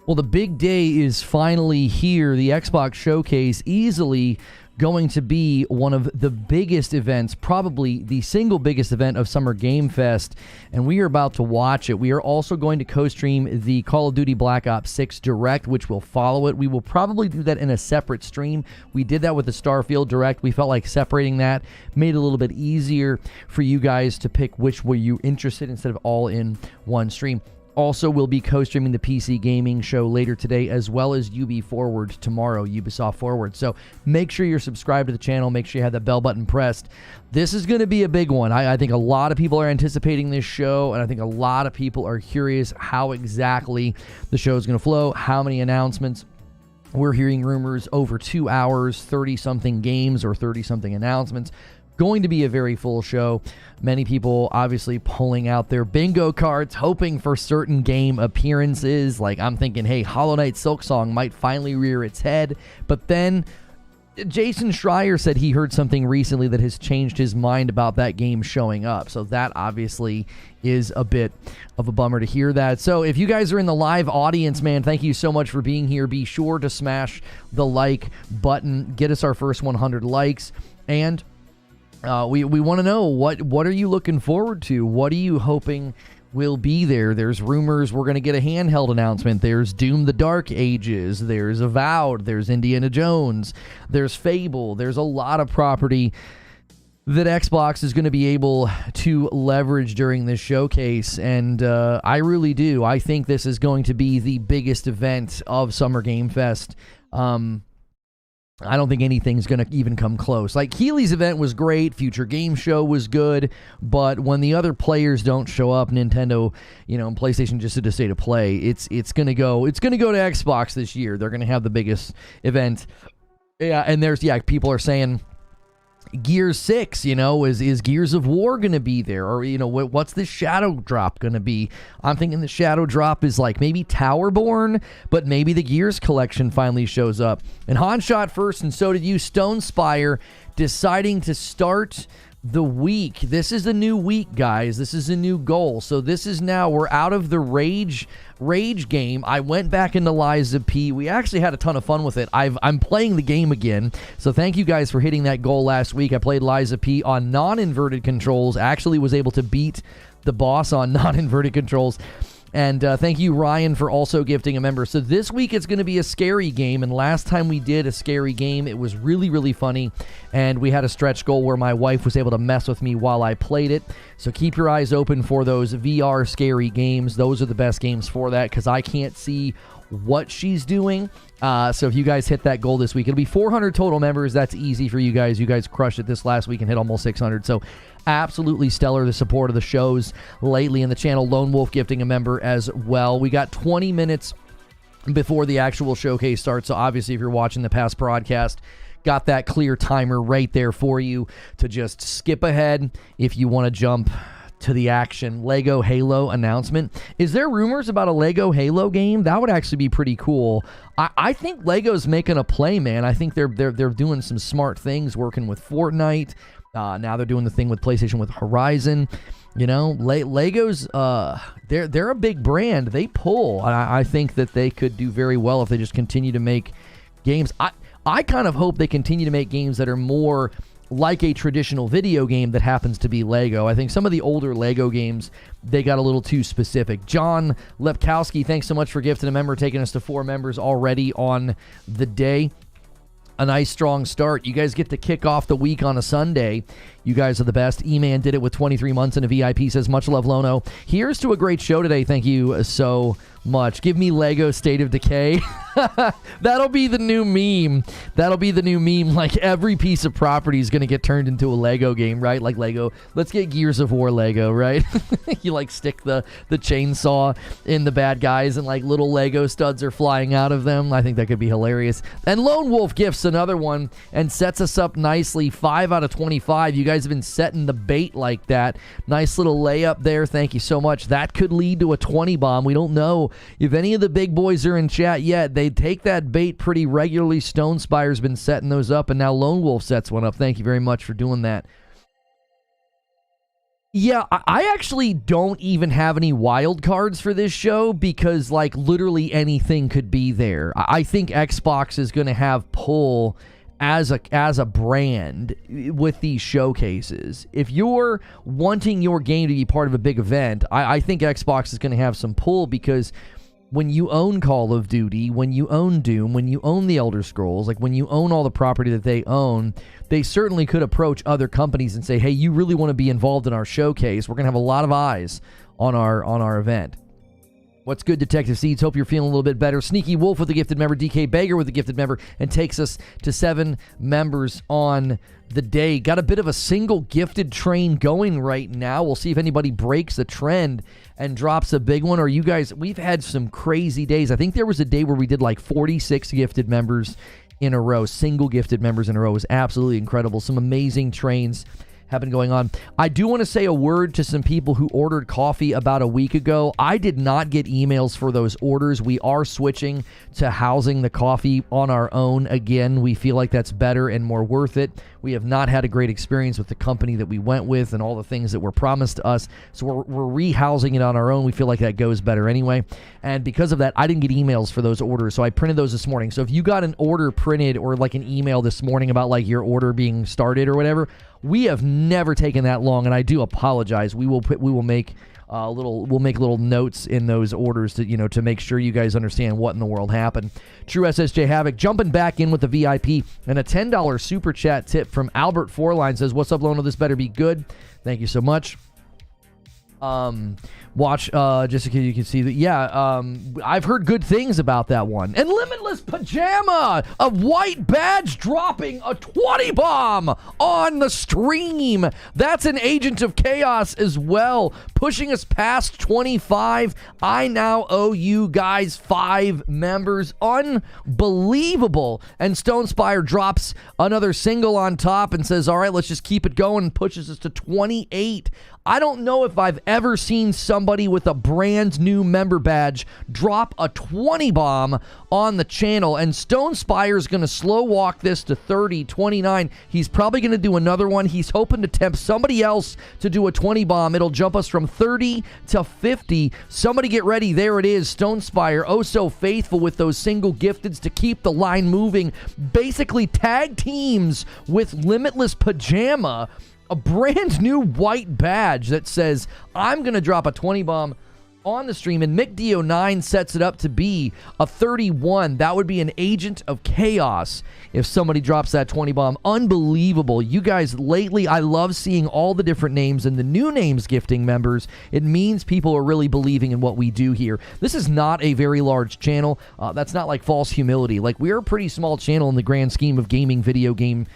Well, the big day is finally here. The Xbox Showcase, easily going to be one of the biggest events, probably the single biggest event of Summer Game Fest, and we are about to watch it. We are also going to co-stream the Call of Duty Black Ops 6 Direct, which will follow it. We will probably do that in a separate stream. We did that with the Starfield Direct. We felt like separating that made it a little bit easier for you guys to pick which were you interested instead of all in one stream. Also, we'll be co-streaming the PC Gaming Show later today, as well as UB Forward tomorrow, Ubisoft Forward. So make sure you're subscribed to the channel. Make sure you have that bell button pressed. This is going to be a big one. I think a lot of people are anticipating this show, and I think a lot of people are curious how exactly the show is going to flow, how many announcements. We're hearing rumors over 2 hours, 30-something games or 30-something announcements. Going to be a very full show. Many people obviously pulling out their bingo cards, hoping for certain game appearances. Like, I'm thinking, hey, Hollow Knight Silksong might finally rear its head. But then Jason Schreier said he heard something recently that has changed his mind about that game showing up. So that obviously is a bit of a bummer to hear that. So if you guys are in the live audience, man, thank you so much for being here. Be sure to smash the like button. Get us our first 100 likes. And we want to know, what are you looking forward to? What are you hoping will be there? There's rumors we're going to get a handheld announcement. There's Doom the Dark Ages. There's Avowed. There's Indiana Jones. There's Fable. There's a lot of property that Xbox is going to be able to leverage during this showcase, and I really do. I think this is going to be the biggest event of Summer Game Fest. I don't think anything's going to even come close. Like, Keighley's event was great, Future Game Show was good, but when the other players don't show up, Nintendo, and PlayStation just did a state of play, it's going to go to Xbox this year. They're going to have the biggest event. Yeah, and people are saying Gears 6, is Gears of War going to be there? Or, what's the Shadow Drop going to be? I'm thinking the Shadow Drop is like maybe Towerborn, but maybe the Gears collection finally shows up. And Han shot first, and so did you. Stone Spire deciding to start the week. This is a new week, guys. This is a new goal. So this is now, we're out of the rage game. I went back into Liza P. We actually had a ton of fun with it. I'm playing the game again. So thank you guys for hitting that goal last week. I played Liza P on non-inverted controls. Actually was able to beat the boss on non-inverted controls. And thank you, Ryan, for also gifting a member. So this week it's going to be a scary game, and last time we did a scary game, it was really, really funny, and we had a stretch goal where my wife was able to mess with me while I played it. So keep your eyes open for those VR scary games. Those are the best games for that, because I can't see what she's doing. So if you guys hit that goal this week, it'll be 400 total members. That's easy for you guys. You guys crushed it this last week and hit almost 600. So absolutely stellar, the support of the shows lately in the channel. Lone Wolf gifting a member as well. We got 20 minutes before the actual showcase starts. So obviously, if you're watching the past broadcast, got that clear timer right there for you to just skip ahead if you want to jump to the action. Lego Halo announcement. Is there rumors about a Lego Halo game? That would actually be pretty cool. I think Lego's making a play, man. I think they're doing some smart things, working with Fortnite. Now they're doing the thing with PlayStation with Horizon. Lego's they're a big brand. They pull. I think that they could do very well if they just continue to make games. I kind of hope they continue to make games that are more like a traditional video game that happens to be Lego. I think some of the older Lego games, they got a little too specific. John Lepkowski, thanks so much for gifting a member, taking us to 4 members already on the day. A nice strong start. You guys get to kick off the week on a Sunday. You guys are the best. E-Man did it with 23 months in a VIP, says, much love, Lono. Here's to a great show today. Thank you so much. Give me Lego State of Decay. That'll be the new meme. That'll be the new meme. Like, every piece of property is going to get turned into a Lego game, right? Like Lego. Let's get Gears of War Lego, right? You, like, stick the chainsaw in the bad guys and, like, little Lego studs are flying out of them. I think that could be hilarious. And Lone Wolf gifts another one and sets us up nicely. 5 out of 25. You guys have been setting the bait like that. Nice little layup there. Thank you so much. That could lead to a 20 bomb. We don't know if any of the big boys are in chat yet. They take that bait pretty regularly. Stone Spire's been setting those up, and now Lone Wolf sets one up. Thank you very much for doing that. Yeah, I actually don't even have any wild cards for this show because, like, literally anything could be there. I think Xbox is going to have pull as a brand with these showcases. If you're wanting your game to be part of a big event, I think Xbox is going to have some pull because when you own Call of Duty, when you own Doom, when you own the Elder Scrolls, like when you own all the property that they own, they certainly could approach other companies and say, hey, you really want to be involved in our showcase? We're going to have a lot of eyes on our event. What's good, Detective Seeds? Hope you're feeling a little bit better. Sneaky Wolf with a gifted member. DK Baker with a gifted member. And takes us to 7 members on the day. Got a bit of a single gifted train going right now. We'll see if anybody breaks the trend and drops a big one. Or you guys, we've had some crazy days. I think there was a day where we did like 46 gifted members in a row. Single gifted members in a row. It was absolutely incredible. Some amazing trains have been going on. I do want to say a word to some people who ordered coffee about a week ago. I did not get emails for those orders. We are switching to housing the coffee on our own again. We feel like that's better and more worth it. We have not had a great experience with the company that we went with and all the things that were promised to us. So we're rehousing it on our own. We feel like that goes better anyway. And because of that, I didn't get emails for those orders. So I printed those this morning. So if you got an order printed or like an email this morning about like your order being started or whatever, we have never taken that long, and I do apologize. We will make little notes in those orders to make sure you guys understand what in the world happened. True SSJ Havoc jumping back in with the VIP and a $10 super chat tip from Albert Fourline says, "What's up, Lono? This better be good." Thank you so much. Watch just so you can see that. Yeah, I've heard good things about that one. And Limitless Pajama, a white badge dropping a 20 bomb on the stream. That's an Agent of Chaos as well, pushing us past 25. I now owe you guys 5 members. Unbelievable. And Stonespire drops another single on top and says, all right, let's just keep it going, and pushes us to 28. I don't know if I've ever seen somebody with a brand new member badge drop a 20 bomb on the channel, and Stonespire is going to slow walk this to 30, 29. He's probably going to do another one. He's hoping to tempt somebody else to do a 20 bomb. It'll jump us from 30 to 50. Somebody get ready. There it is. Stonespire, oh so faithful with those single gifteds to keep the line moving. Basically tag teams with Limitless Pajama, a brand new white badge that says, I'm going to drop a 20 bomb on the stream, and MickDO9 sets it up to be a 31. That would be an Agent of Chaos if somebody drops that 20 bomb. Unbelievable. You guys, lately, I love seeing all the different names and the new names gifting members. It means people are really believing in what we do here. This is not a very large channel. That's not like false humility. Like, we're a pretty small channel in the grand scheme of gaming gaming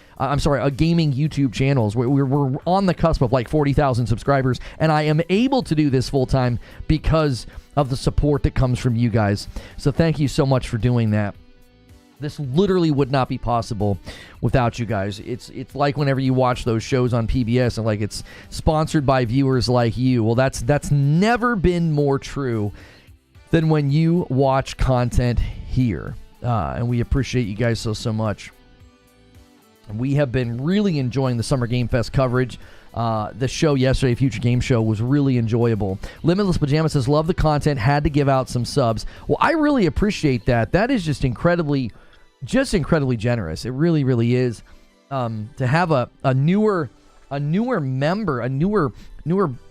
YouTube channels. We're on the cusp of like 40,000 subscribers, and I am able to do this full time because of the support that comes from you guys. So thank you so much for doing that. This literally would not be possible without you guys. It's like whenever you watch those shows on PBS and like it's sponsored by viewers like you. Well, that's never been more true than when you watch content here. And we appreciate you guys so much. We have been really enjoying the Summer Game Fest coverage. The show yesterday, Future Game Show, was really enjoyable. Limitless Pajama says, love the content, had to give out some subs. Well, I really appreciate that. That is just incredibly generous. It really, really is. To have a newer member, a newer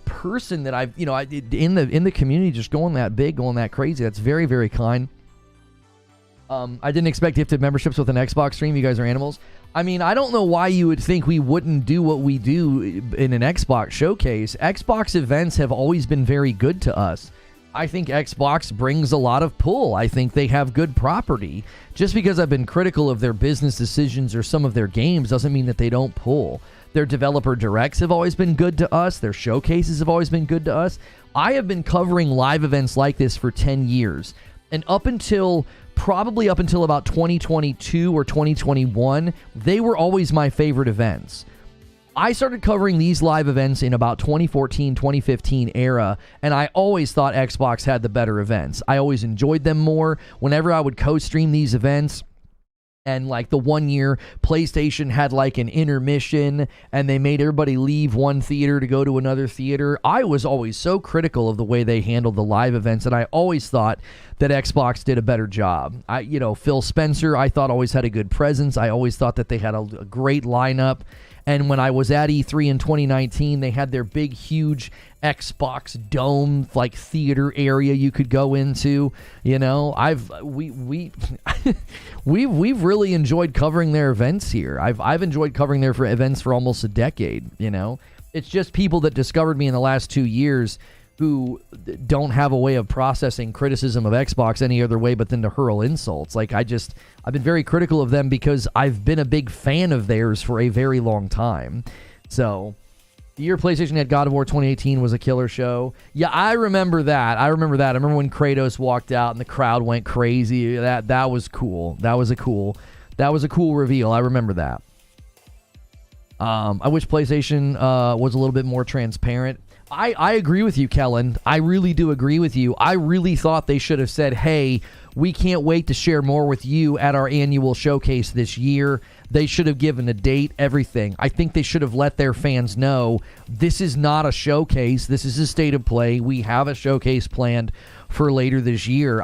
person that I've, in the community just going that big, going that crazy. That's very, very kind. I didn't expect gifted memberships with an Xbox stream. You guys are animals. I mean, I don't know why you would think we wouldn't do what we do in an Xbox showcase. Xbox events have always been very good to us. I think Xbox brings a lot of pull. I think they have good property. Just because I've been critical of their business decisions or some of their games doesn't mean that they don't pull. Their developer directs have always been good to us. Their showcases have always been good to us. I have been covering live events like this for 10 years. And probably up until about 2022 or 2021, they were always my favorite events. I started covering these live events in about 2014, 2015 era, and I always thought Xbox had the better events. I always enjoyed them more. Whenever I would co-stream these events, And like the 1 year PlayStation had like an intermission and they made everybody leave one theater to go to another theater. I was always so critical of the way they handled the live events, and I always thought that Xbox did a better job. Phil Spencer, I thought always had a good presence. I always thought that they had a great lineup. And when I was at E3 in 2019, they had their big, huge Xbox Dome like theater area you could go into. We've really enjoyed covering their events here. I've enjoyed covering their events for almost a decade. It's just people that discovered me in the last 2 years who don't have a way of processing criticism of Xbox any other way but than to hurl insults. Like, I've been very critical of them because I've been a big fan of theirs for a very long time. So, the year PlayStation had God of War 2018 was a killer show. Yeah, I remember that. I remember when Kratos walked out and the crowd went crazy. That was cool. That was a cool reveal. I remember that. I wish PlayStation was a little bit more transparent. I agree with you, Kellen. I really do agree with you. I really thought they should have said, hey, we can't wait to share more with you at our annual showcase this year. They should have given a date, everything. I think they should have let their fans know this is not a showcase. This is a state of play. We have a showcase planned for later this year.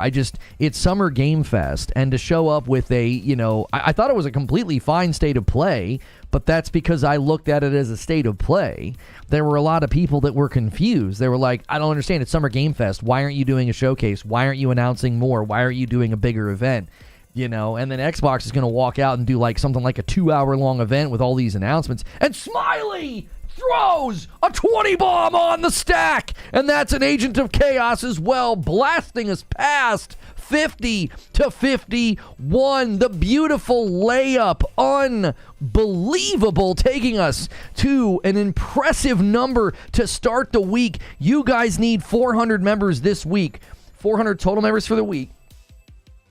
It's Summer Game Fest, and to show up with I thought it was a completely fine state of play, but that's because I looked at it as a state of play. There were a lot of people that were confused. They were like, I don't understand. It's Summer Game Fest. Why aren't you doing a showcase? Why aren't you announcing more? Why aren't you doing a bigger event? And then Xbox is going to walk out and do like something like a 2-hour-long event with all these announcements. And Smiley throws a 20 bomb on the stack, and that's an Agent of Chaos as well, blasting us past 50 to 51. The beautiful layup, unbelievable, taking us to an impressive number to start the week. You guys need 400 members this week, 400 total members for the week.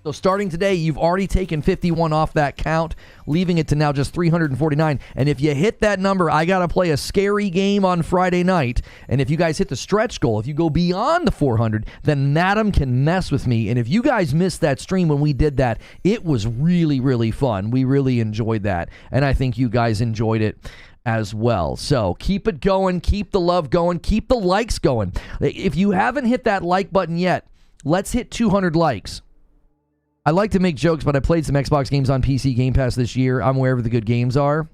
So starting today, you've already taken 51 off that count, leaving it to now just 349. And if you hit that number, I got to play a scary game on Friday night. And if you guys hit the stretch goal, if you go beyond the 400, then Madam can mess with me. And if you guys missed that stream when we did that, it was really, really fun. We really enjoyed that. And I think you guys enjoyed it as well. So keep it going. Keep the love going. Keep the likes going. If you haven't hit that like button yet, let's hit 200 likes. I like to make jokes, but I played some Xbox games on PC Game Pass this year. I'm wherever the good games are.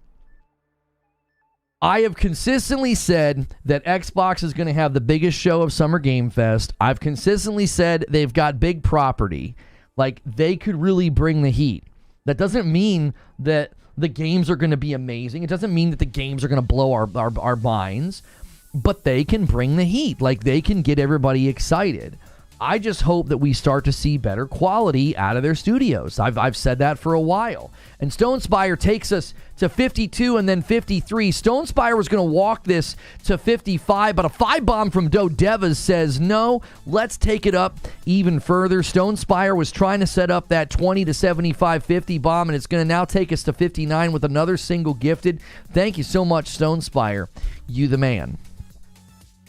I have consistently said that Xbox is going to have the biggest show of Summer Game Fest. I've consistently said they've got big property. Like, they could really bring the heat. That doesn't mean that the games are going to be amazing. It doesn't mean that the games are going to blow our minds. But they can bring the heat. Like, they can get everybody excited. I just hope that we start to see better quality out of their studios. I've said that for a while. And Stone Spire takes us to 52 and then 53. Stone Spire was going to walk this to 55, but a 5-bomb from Dodevas says, no, let's take it up even further. Stone Spire was trying to set up that 20 to 75, 50 bomb, and it's going to now take us to 59 with another single gifted. Thank you so much, Stone Spire. You the man.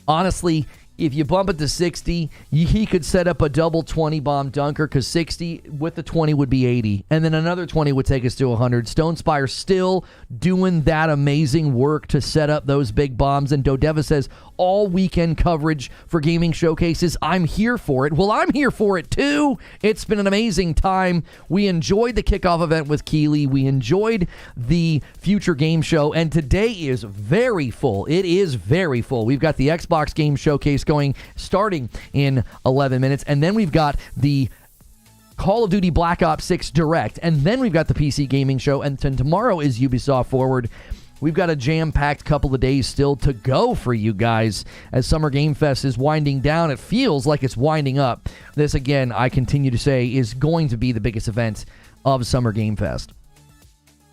Honestly, if you bump it to 60, he could set up a double 20-bomb dunker, because 60 with the 20 would be 80. And then another 20 would take us to 100. Stone Spire still doing that amazing work to set up those big bombs. And Dodeva says, all weekend coverage for gaming showcases, I'm here for it. Well, I'm here for it too. It's been an amazing time. We enjoyed the kickoff event with Keeley. We enjoyed the Future Game Show. And today is very full. It is very full. We've got the Xbox Game Showcase going, starting in 11 minutes. And then we've got the Call of Duty Black Ops 6 Direct. And then we've got the PC Gaming Show. And then tomorrow is Ubisoft Forward. We've got a jam-packed couple of days still to go for you guys as Summer Game Fest is winding down. It feels like it's winding up. This, again, I continue to say, is going to be the biggest event of Summer Game Fest.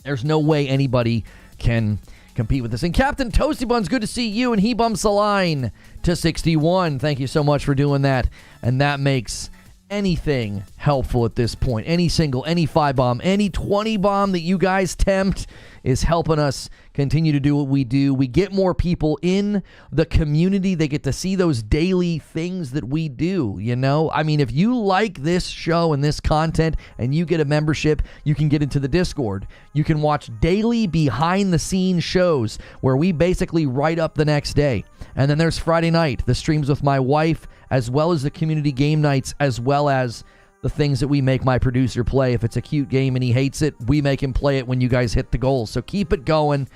There's no way anybody can compete with this. And Captain Toasty Buns, good to see you. And he bumps the line to 61. Thank you so much for doing that. And that makes anything helpful at this point. Any single, any 5-bomb, any 20-bomb that you guys tempt is helping us continue to do what we do. We get more people in the community. They get to see those daily things that we do, you know? I mean, if you like this show and this content and you get a membership, you can get into the Discord. You can watch daily behind-the-scenes shows where we basically write up the next day. And then there's Friday night, the streams with my wife, as well as the community game nights, as well as the things that we make my producer play. If it's a cute game and he hates it, we make him play it when you guys hit the goals. So keep it going.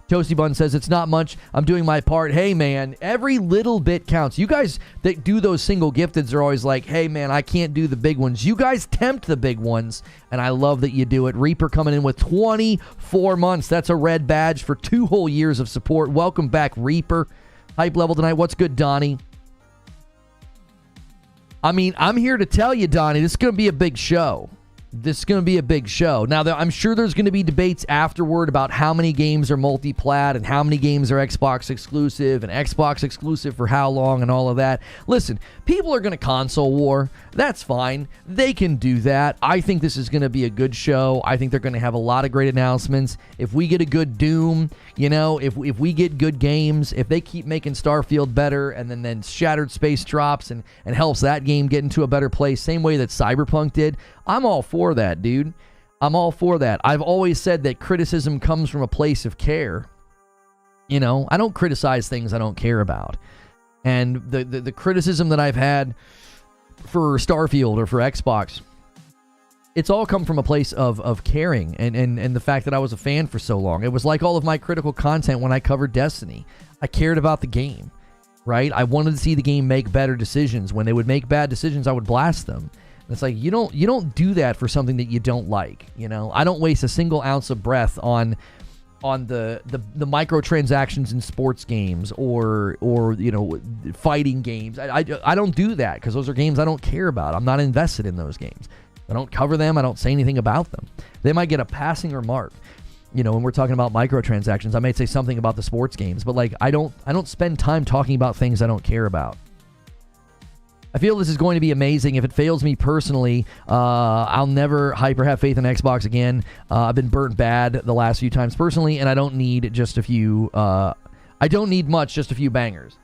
Toasty Bun says, it's not much. I'm doing my part. Hey, man, every little bit counts. You guys that do those single gifteds are always like, hey, man, I can't do the big ones. You guys tempt the big ones, and I love that you do it. Reaper coming in with 24 months. That's a red badge for 2 whole years of support. Welcome back, Reaper. Hype level tonight. What's good, Donnie? I mean, I'm here to tell you, Donnie, this is going to be a big show. This is going to be a big show. Now, I'm sure there's going to be debates afterward about how many games are multi-plat and how many games are Xbox exclusive and Xbox exclusive for how long and all of that. Listen, people are going to console war. That's fine. They can do that. I think this is going to be a good show. I think they're going to have a lot of great announcements. If we get a good Doom, you know, if we get good games, if they keep making Starfield better and then Shattered Space drops and helps that game get into a better place, same way that Cyberpunk did, I'm all for that, dude. I'm all for that. I've always said that criticism comes from a place of care. You know, I don't criticize things I don't care about. And the criticism that I've had for Starfield or for Xbox, it's all come from a place of caring and the fact that I was a fan for so long. It was like all of my critical content when I covered Destiny. I cared about the game, right? I wanted to see the game make better decisions. When they would make bad decisions, I would blast them. It's like, you don't do that for something that you don't like, you know? I don't waste a single ounce of breath on the microtransactions in sports games or you know, fighting games. I don't do that because those are games I don't care about. I'm not invested in those games. I don't cover them. I don't say anything about them. They might get a passing remark. You know, when we're talking about microtransactions, I might say something about the sports games, but like I don't spend time talking about things I don't care about. I feel this is going to be amazing. If it fails me personally, I'll never hyper have faith in Xbox again. I've been burnt bad the last few times personally, and I don't need just a few. I don't need much, just a few bangers.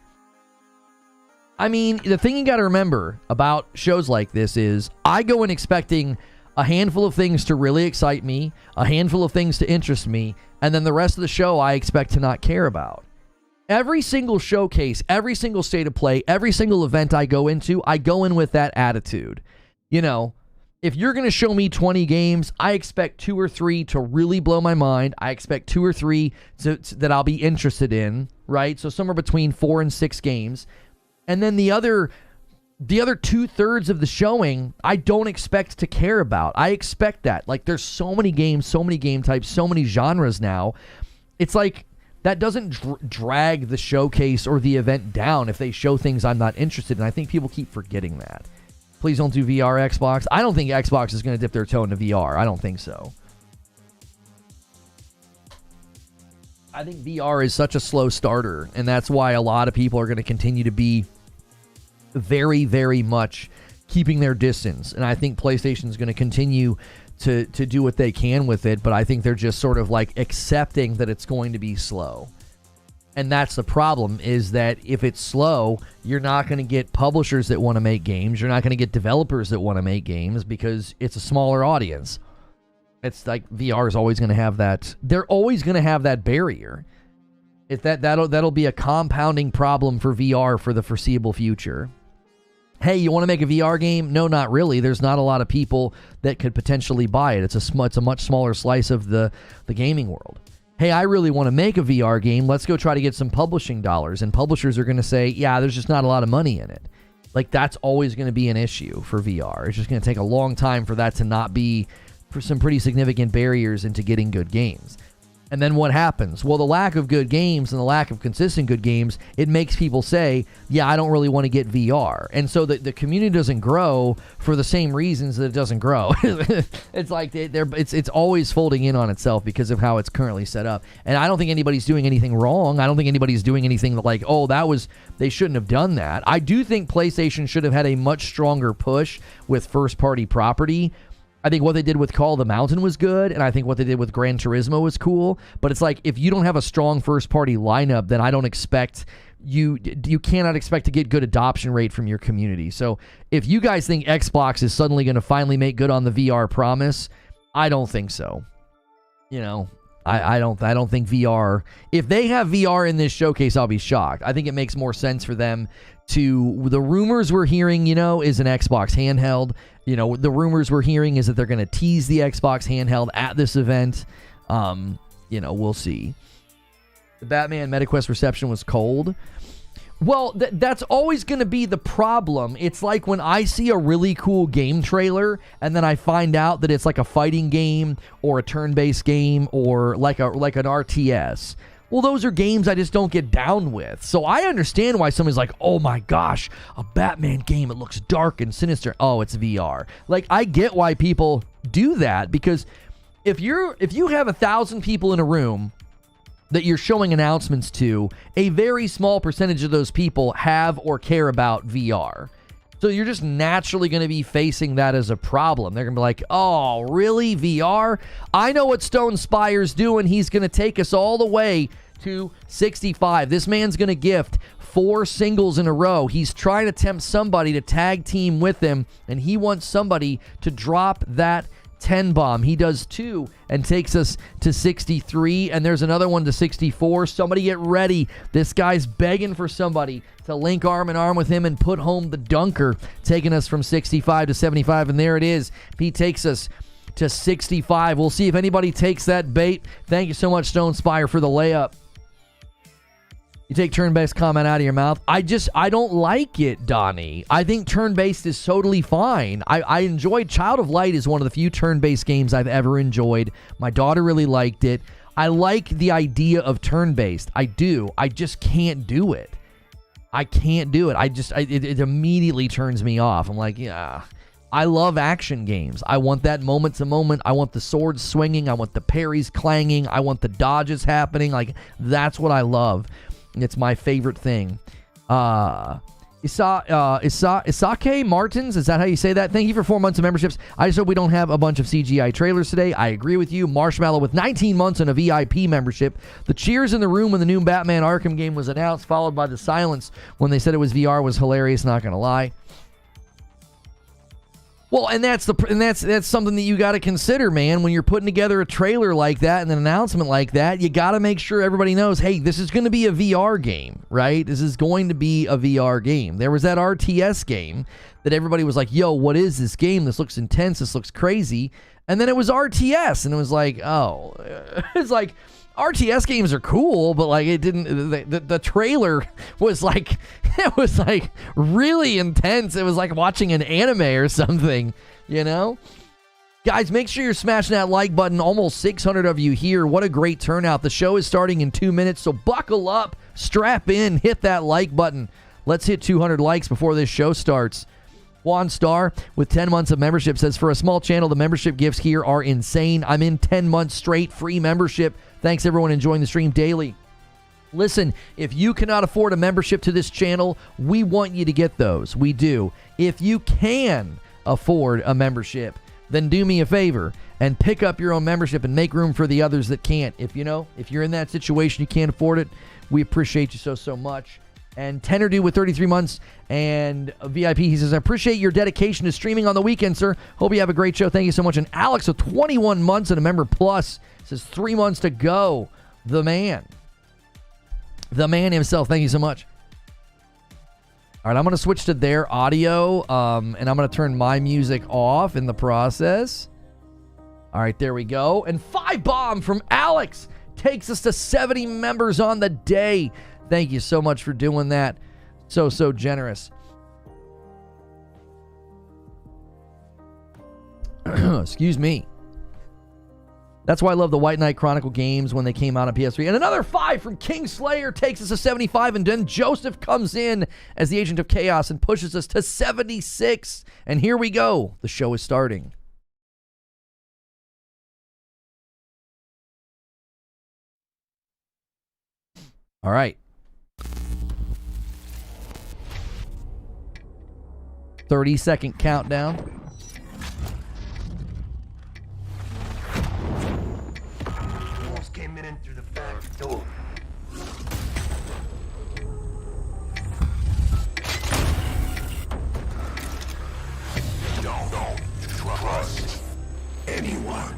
I mean, the thing you got to remember about shows like this is I go in expecting a handful of things to really excite me, a handful of things to interest me, and then the rest of the show I expect to not care about. Every single showcase, every single state of play, every single event I go into, I go in with that attitude. You know, if you're going to show me 20 games, I expect 2 or 3 to really blow my mind. I expect 2 or 3 that I'll be interested in, right? So somewhere between 4 and 6 games. And then the other 2/3 of the showing, I don't expect to care about. I expect that. Like, there's so many games, so many game types, so many genres now. It's like, that doesn't drag the showcase or the event down if they show things I'm not interested in. I think people keep forgetting that. Please don't do VR Xbox. I don't think Xbox is going to dip their toe into VR. I don't think so. I think VR is such a slow starter, and that's why a lot of people are going to continue to be very, very much keeping their distance. And I think PlayStation is going to continue to do what they can with it, but I think they're just sort of like accepting that it's going to be slow. And that's the problem, is that if it's slow, you're not going to get publishers that want to make games. You're not going to get developers that want to make games because it's a smaller audience. It's like VR is always going to have that. They're always going to have that barrier. That'll be a compounding problem for VR for the foreseeable future. Hey, you want to make a VR game? No, not really. There's not a lot of people that could potentially buy it. It's a much smaller slice of the gaming world. Hey, I really want to make a VR game. Let's go try to get some publishing dollars. And publishers are going to say, yeah, there's just not a lot of money in it. Like, that's always going to be an issue for VR. It's just going to take a long time for that to not be for some pretty significant barriers into getting good games. And then what happens? Well, the lack of good games and the lack of consistent good games, it makes people say, yeah, I don't really want to get VR. And so the community doesn't grow for the same reasons that it doesn't grow. It's like it's always folding in on itself because of how it's currently set up. And I don't think anybody's doing anything wrong. I don't think anybody's doing anything that like, oh, they shouldn't have done that. I do think PlayStation should have had a much stronger push with first-party property. I think what they did with Call of the Mountain was good, and I think what they did with Gran Turismo was cool. But it's like, if you don't have a strong first-party lineup, then I don't expect you cannot expect to get good adoption rate from your community. So if you guys think Xbox is suddenly going to finally make good on the VR promise, I don't think so. You know, I don't think VR. If they have VR in this showcase, I'll be shocked. I think it makes more sense for them to. The rumors we're hearing, you know, is an Xbox handheld. You know, the rumors we're hearing is that they're going to tease the Xbox handheld at this event. You know, we'll see. The Batman MetaQuest reception was cold. Well, that's always going to be the problem. It's like when I see a really cool game trailer and then I find out that it's like a fighting game or a turn-based game or like an RTS. Well, those are games I just don't get down with. So I understand why somebody's like, oh my gosh, a Batman game, it looks dark and sinister. Oh, it's VR. Like, I get why people do that, because if you have 1,000 people in a room that you're showing announcements to, a very small percentage of those people have or care about VR. So you're just naturally going to be facing that as a problem. They're going to be like, oh, really? VR? I know what Stone Spire's doing. He's going to take us all the way to 65. This man's going to gift 4 singles in a row. He's trying to tempt somebody to tag team with him, and he wants somebody to drop that 10 bomb. He does 2 and takes us to 63, and there's another one to 64. Somebody get ready. This guy's begging for somebody to link arm in arm with him and put home the dunker, taking us from 65 to 75, and there it is. He takes us to 65. We'll see if anybody takes that bait. Thank you so much, Stone Spire, for the layup. You take turn-based comment out of your mouth. I don't like it, Donnie. I think turn-based is totally fine. I enjoyed Child of Light is one of the few turn-based games I've ever enjoyed. My daughter really liked it. I like the idea of turn-based. I do. I just can't do it. I can't do it. It immediately turns me off. I'm like, yeah. I love action games. I want that moment to moment. I want the swords swinging. I want the parries clanging. I want the dodges happening. Like, that's what I love. It's my favorite thing. S.T.A.L.K.E.R Martins, is that how you say that? Thank you for 4 months of memberships. I just hope we don't have a bunch of CGI trailers today. I agree with you. Marshmallow with 19 months and a VIP membership. The cheers in the room when the new Batman Arkham game was announced, followed by the silence when they said it was VR, was hilarious, not gonna lie. Well, and that's something that you got to consider, man. When you're putting together a trailer like that and an announcement like that, you got to make sure everybody knows, hey, this is going to be a VR game, right? This is going to be a VR game. There was that RTS game that everybody was like, yo, what is this game? This looks intense. This looks crazy. And then it was RTS, and it was like, oh, it's like, RTS games are cool, but like it didn't. The trailer was like, it was like really intense. It was like watching an anime or something, you know. Guys, make sure you're smashing that like button. Almost 600 of you here. What a great turnout. The show is starting in 2 minutes, so buckle up, strap in, hit that like button. Let's hit 200 likes before this show starts. Juan Star with 10 months of membership says, for a small channel, the membership gifts here are insane. I'm in 10 months straight free membership. Thanks, everyone, enjoying the stream daily. Listen, if you cannot afford a membership to this channel, we want you to get those. We do. If you can afford a membership, then do me a favor and pick up your own membership and make room for the others that can't. If you're in that situation, you can't afford it, we appreciate you so much. And Tenor with 33 months and a VIP, he says, I appreciate your dedication to streaming on the weekend, sir. Hope you have a great show. Thank you so much. And Alex with 21 months and a member plus says 3 months to go. The man himself. Thank you so much. All right, I'm going to switch to their audio, and I'm going to turn my music off in the process. All right, there we go. And 5 bomb from Alex takes us to 70 members on the day. Thank you so much for doing that. So generous. Excuse me. That's why I love the White Knight Chronicle games when they came out on PS3. And another 5 from Kingslayer takes us to 75, and then Joseph comes in as the Agent of Chaos and pushes us to 76. And here we go. The show is starting. All right. 30-second countdown. Came in through the back door. Don't trust anyone.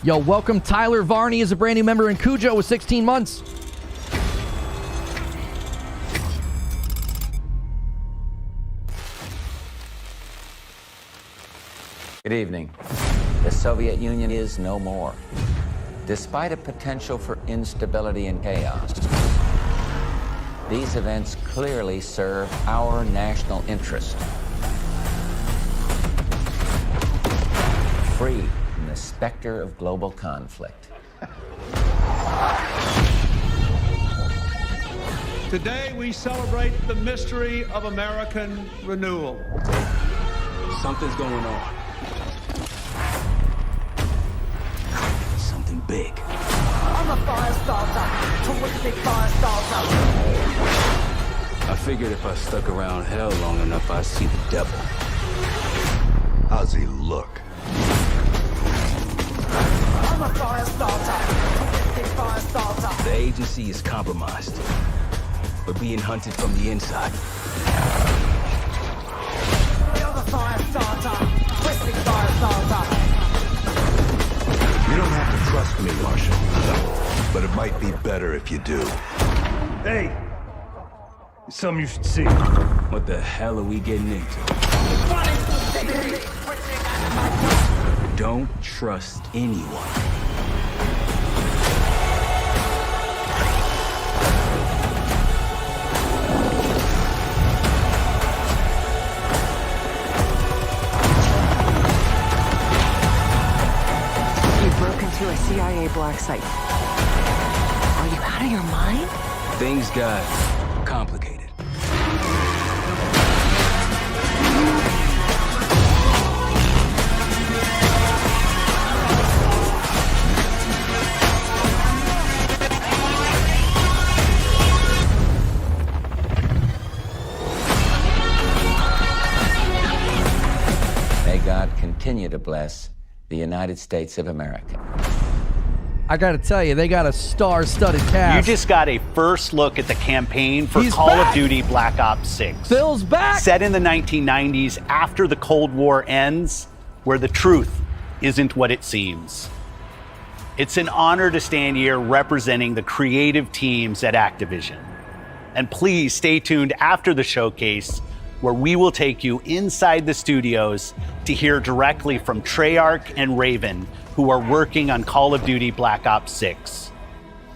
Yo, welcome Tyler Varney as a brand new member, and Cujo with 16 months. Good evening. The Soviet Union is no more. Despite a potential for instability and chaos, these events clearly serve our national interest. Free from the specter of global conflict. Today we celebrate the mystery of American renewal. Something's going on. Something big. I'm a fire starter. Terrific fire starter. I figured if I stuck around hell long enough, I'd see the devil. How's he look? I'm a fire starter. Terrific fire starter. The agency is compromised. We're being hunted from the inside. You're the fire starter. Terrific fire starter. You don't have to trust me, Marshal. But it might be better if you do. Hey! It's something you should see. What the hell are we getting into? Don't trust anyone. To a CIA black site. Are you out of your mind? Things got complicated. May God continue to bless the United States of America. I gotta tell you, they got a star-studded cast. You just got a first look at the campaign for He's Call back. of Duty Black Ops 6. Phil's back! Set in the 1990s after the Cold War ends, where the truth isn't what it seems. It's an honor to stand here representing the creative teams at Activision. And please stay tuned after the showcase, where we will take you inside the studios to hear directly from Treyarch and Raven, who are working on Call of Duty Black Ops 6.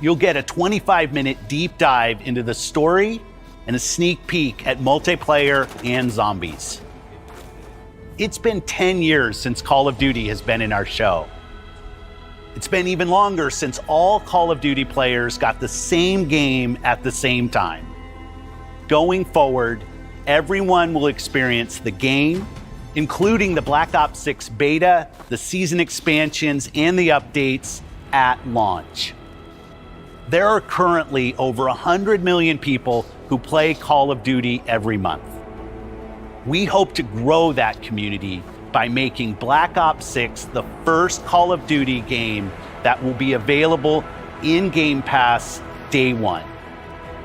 You'll get a 25-minute deep dive into the story and a sneak peek at multiplayer and zombies. It's been 10 years since Call of Duty has been in our show. It's been even longer since all Call of Duty players got the same game at the same time. Going forward, everyone will experience the game, including the Black Ops 6 beta, the season expansions, and the updates at launch. There are currently over 100 million people who play Call of Duty every month. We hope to grow that community by making Black Ops 6 the first Call of Duty game that will be available in Game Pass day one.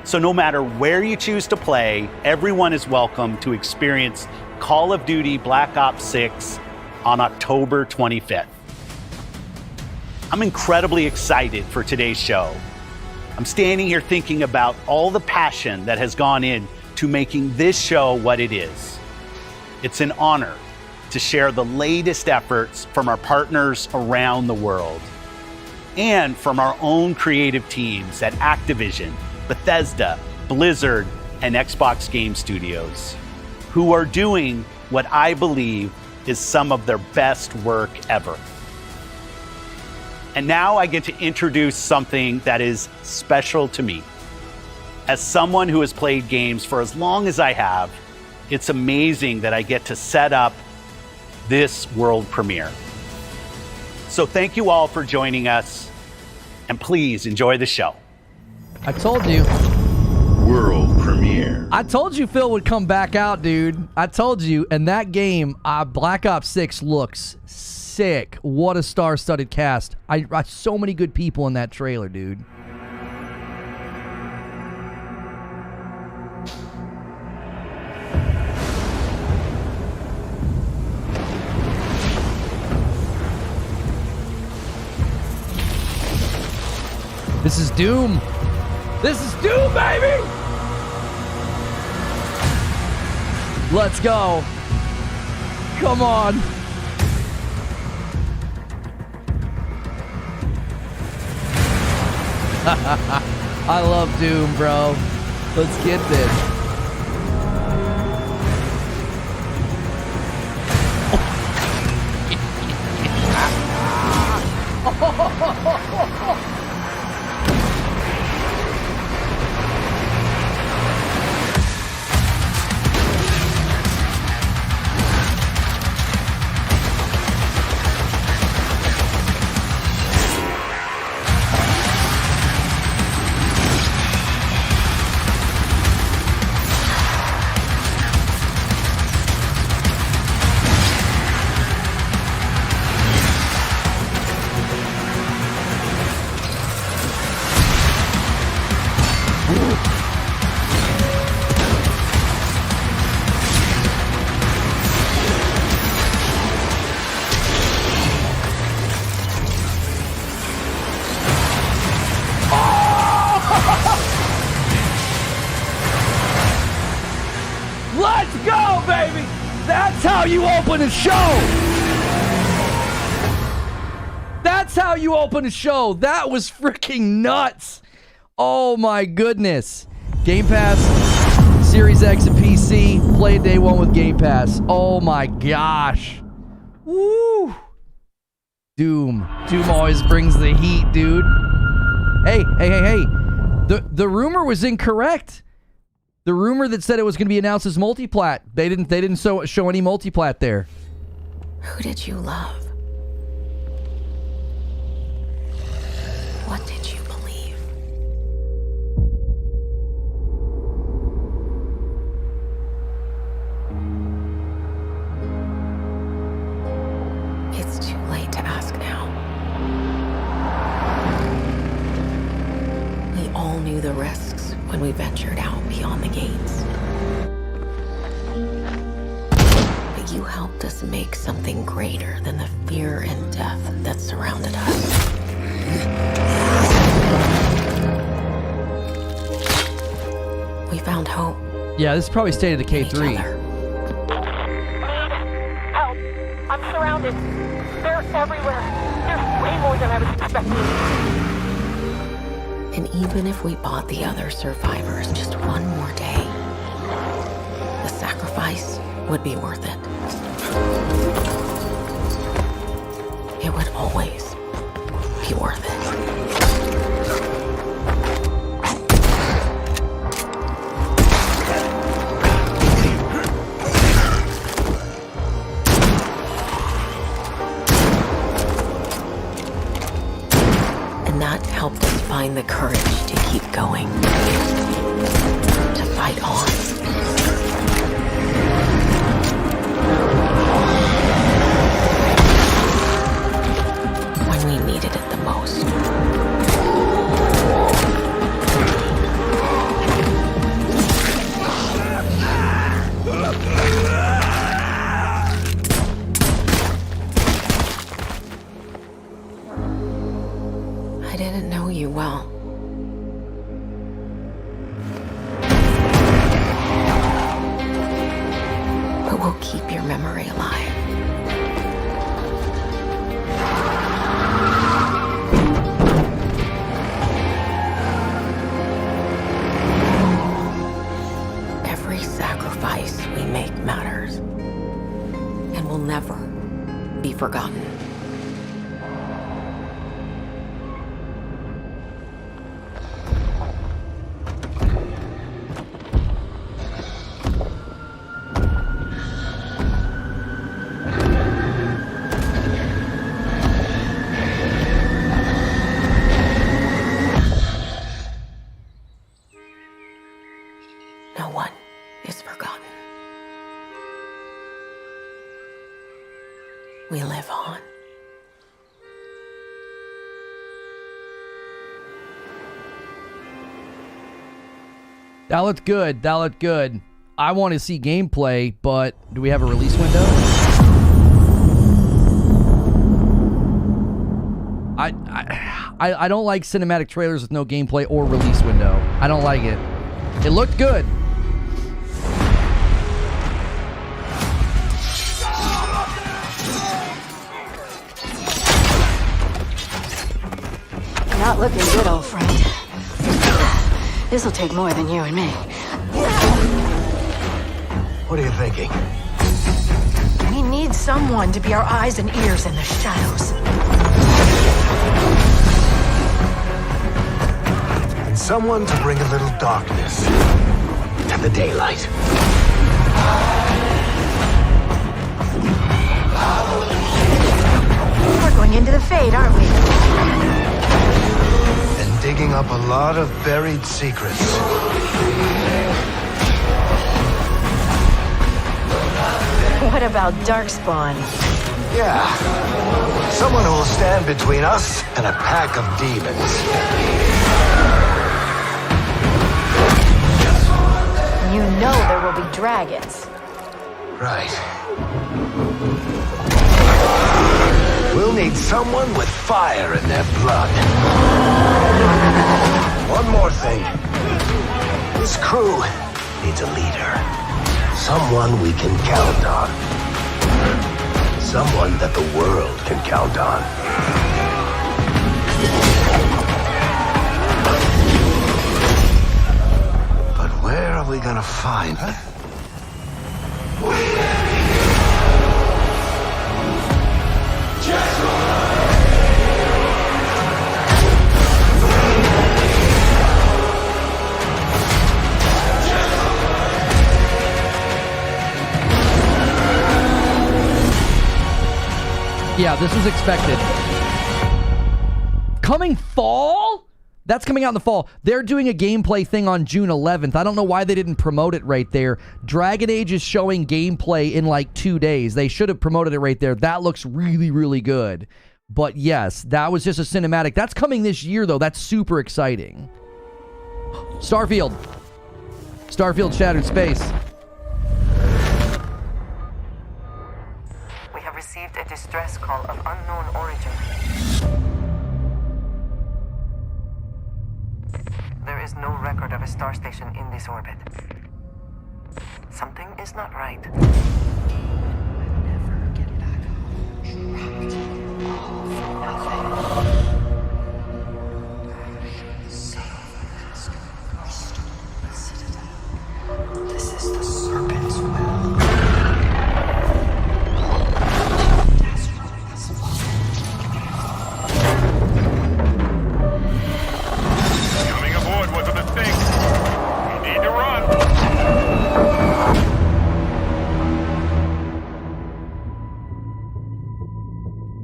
So no matter where you choose to play, everyone is welcome to experience Call of Duty Black Ops 6 on October 25th. I'm incredibly excited for today's show. I'm standing here thinking about all the passion that has gone in to making this show what it is. It's an honor to share the latest efforts from our partners around the world and from our own creative teams at Activision, Bethesda, Blizzard, and Xbox Game Studios, who are doing what I believe is some of their best work ever. And now I get to introduce something that is special to me. As someone who has played games for as long as I have, it's amazing that I get to set up this world premiere. So thank you all for joining us, and please enjoy the show. I told you. World premiere. I told you Phil would come back out, dude. I told you. And that game, Black Ops 6 looks sick. What a star-studded cast. I so many good people in that trailer, dude. This is Doom. This is Doom, baby! Let's go. Come on. I love Doom, bro. Let's get this. Let's go, baby! That's how you open a show! That's how you open a show! That was freaking nuts! Oh my goodness. Game Pass, Series X and PC, played day one with Game Pass. Oh my gosh. Woo! Doom. Doom always brings the heat, dude. Hey. The rumor was incorrect. The rumor that said it was going to be announced as multiplat. They didn't show any multiplat there. Who did you love? What did you believe? It's too late to ask now. We all knew the risks when we ventured out beyond the gates. But you helped us make something greater than the fear and death that surrounded us. We found hope. Yeah, this is probably State of Decay 3. Help. I'm surrounded. They're everywhere. There's way more than I was expecting. And even if we bought the other survivors just one more day, the sacrifice would be worth it. It would always be worth it. And that helped us find the courage to keep going, to fight on. When we needed it the most. I didn't know you well. But we'll keep your memory alive. Every sacrifice we make matters and will never be forgotten. we live on. That looked good. That looked good. I want to see gameplay, but do we have a release window? I don't like cinematic trailers with no gameplay or release window. I don't like it. It looked good. Not looking good, old friend. This'll take more than you and me. What are you thinking? We need someone to be our eyes and ears in the shadows. And someone to bring a little darkness to the daylight. We're going into the Fade, aren't we? And digging up a lot of buried secrets. What about Darkspawn? Yeah. Someone who will stand between us and a pack of demons. You know there will be dragons. Right. We'll need someone with fire in their blood. One more thing. This crew needs a leader. Someone we can count on. Someone that the world can count on. But where are we gonna find her? Yeah, this was expected. Coming fall? That's coming out in the fall. They're doing a gameplay thing on June 11th. I don't know why they didn't promote it right there. Dragon Age is showing gameplay in like 2 days. They should have promoted it right there. That looks really, really good. But yes, that was just a cinematic. That's coming this year, though. That's super exciting. Starfield. Starfield Shattered Space. We have received a distress call of unknown origin. There is no record of a star station in this orbit. Something is not right. This is the Serpent's will. Coming aboard was a mistake. We need to run.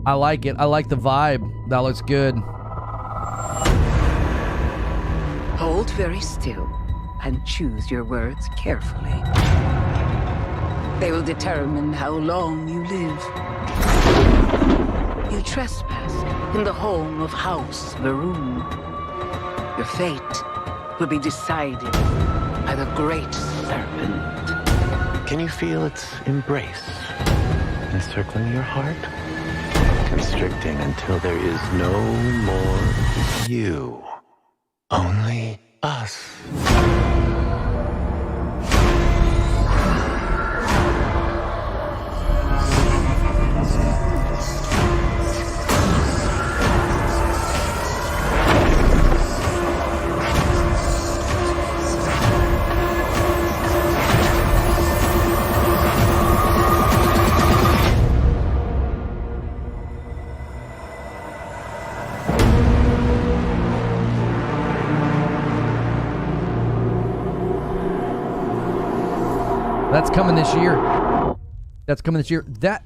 I like it. I like the vibe. That looks good. Hold very still and choose your words carefully. They will determine how long you live. You trespass in the home of House Varun. Your fate will be decided by the Great Serpent. Can you feel its embrace encircling your heart? Constricting until there is no more you. Only us. That's coming this year. That's coming this year. That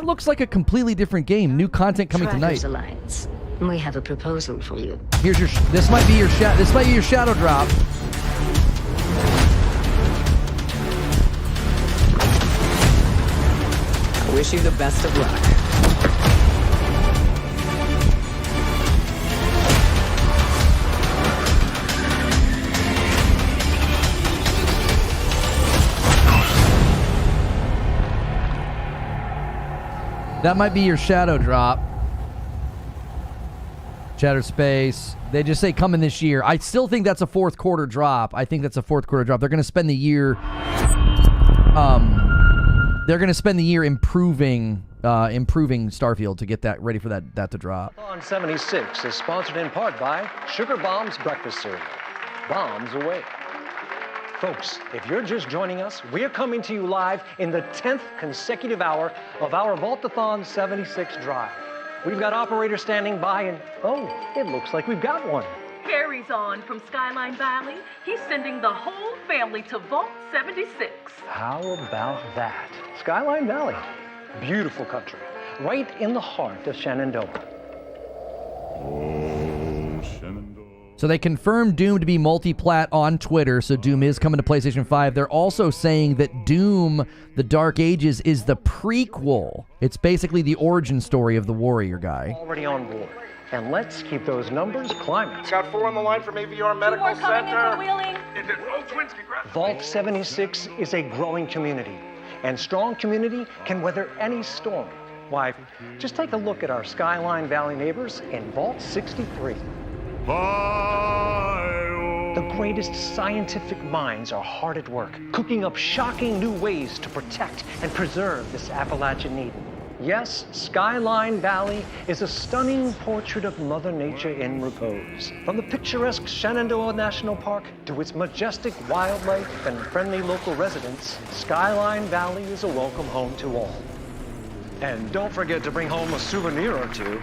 looks like a completely different game. New content coming Trackers tonight. Alliance. We have a proposal for you. Here's your. This might be your shadow drop. Wish you the best of luck. That might be your shadow drop. Shattered Space. They just say coming this year. I still think that's a fourth quarter drop. I think that's a fourth quarter drop. They're going to spend the year improving Starfield to get that ready for that to drop. On 76 is sponsored in part by Sugar Bombs Breakfast Cereal. Bombs away. Folks, if you're just joining us, we're coming to you live in the 10th consecutive hour of our Vault-a-thon 76 drive. We've got operators standing by and, oh, it looks like we've got one. Harry's on from Skyline Valley. He's sending the whole family to Vault 76. How about that? Skyline Valley, beautiful country, right in the heart of Shenandoah. So they confirmed Doom to be multi-plat on Twitter, so Doom is coming to PlayStation 5. They're also saying that Doom, The Dark Ages, is the prequel. It's basically the origin story of the warrior guy. Already on board. And let's keep those numbers climbing. Got 4 on the line from AVR Medical Center. Twins, congrats. Vault 76 is a growing community, and strong community can weather any storm. Why, just take a look at our Skyline Valley neighbors in Vault 63. The greatest scientific minds are hard at work, cooking up shocking new ways to protect and preserve this Appalachian Eden. Yes, Skyline Valley is a stunning portrait of Mother Nature in repose. From the picturesque Shenandoah National Park to its majestic wildlife and friendly local residents, Skyline Valley is a welcome home to all. And don't forget to bring home a souvenir or two.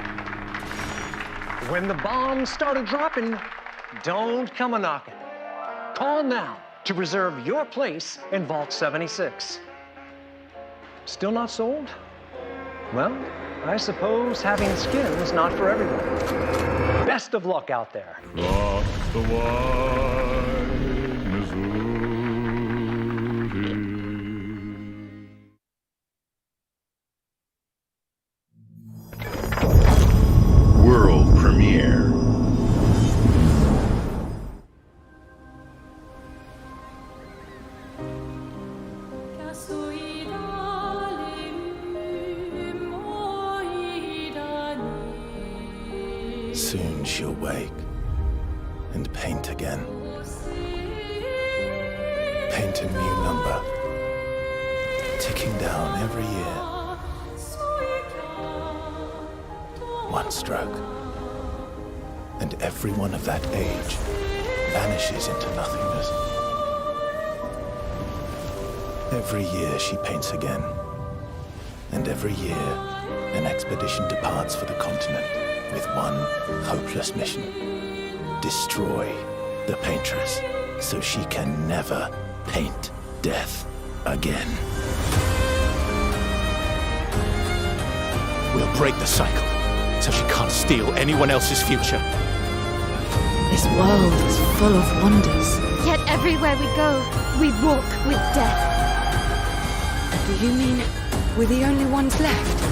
When the bombs started dropping, don't come a-knocking. Call now to reserve your place in Vault 76. Still not sold? Well, I suppose having skin is not for everyone. Best of luck out there. Across the wide Missouri. World premiere. Soon she'll wake and paint again. Paint a new number, ticking down every year. One stroke, and everyone of that age vanishes into nothingness. Every year she paints again, and every year an expedition departs for the continent with one hopeless mission: destroy the paintress so she can never paint death again. We'll break the cycle so she can't steal anyone else's future. This world is full of wonders. Yet everywhere we go, we walk with death. Do you mean we're the only ones left?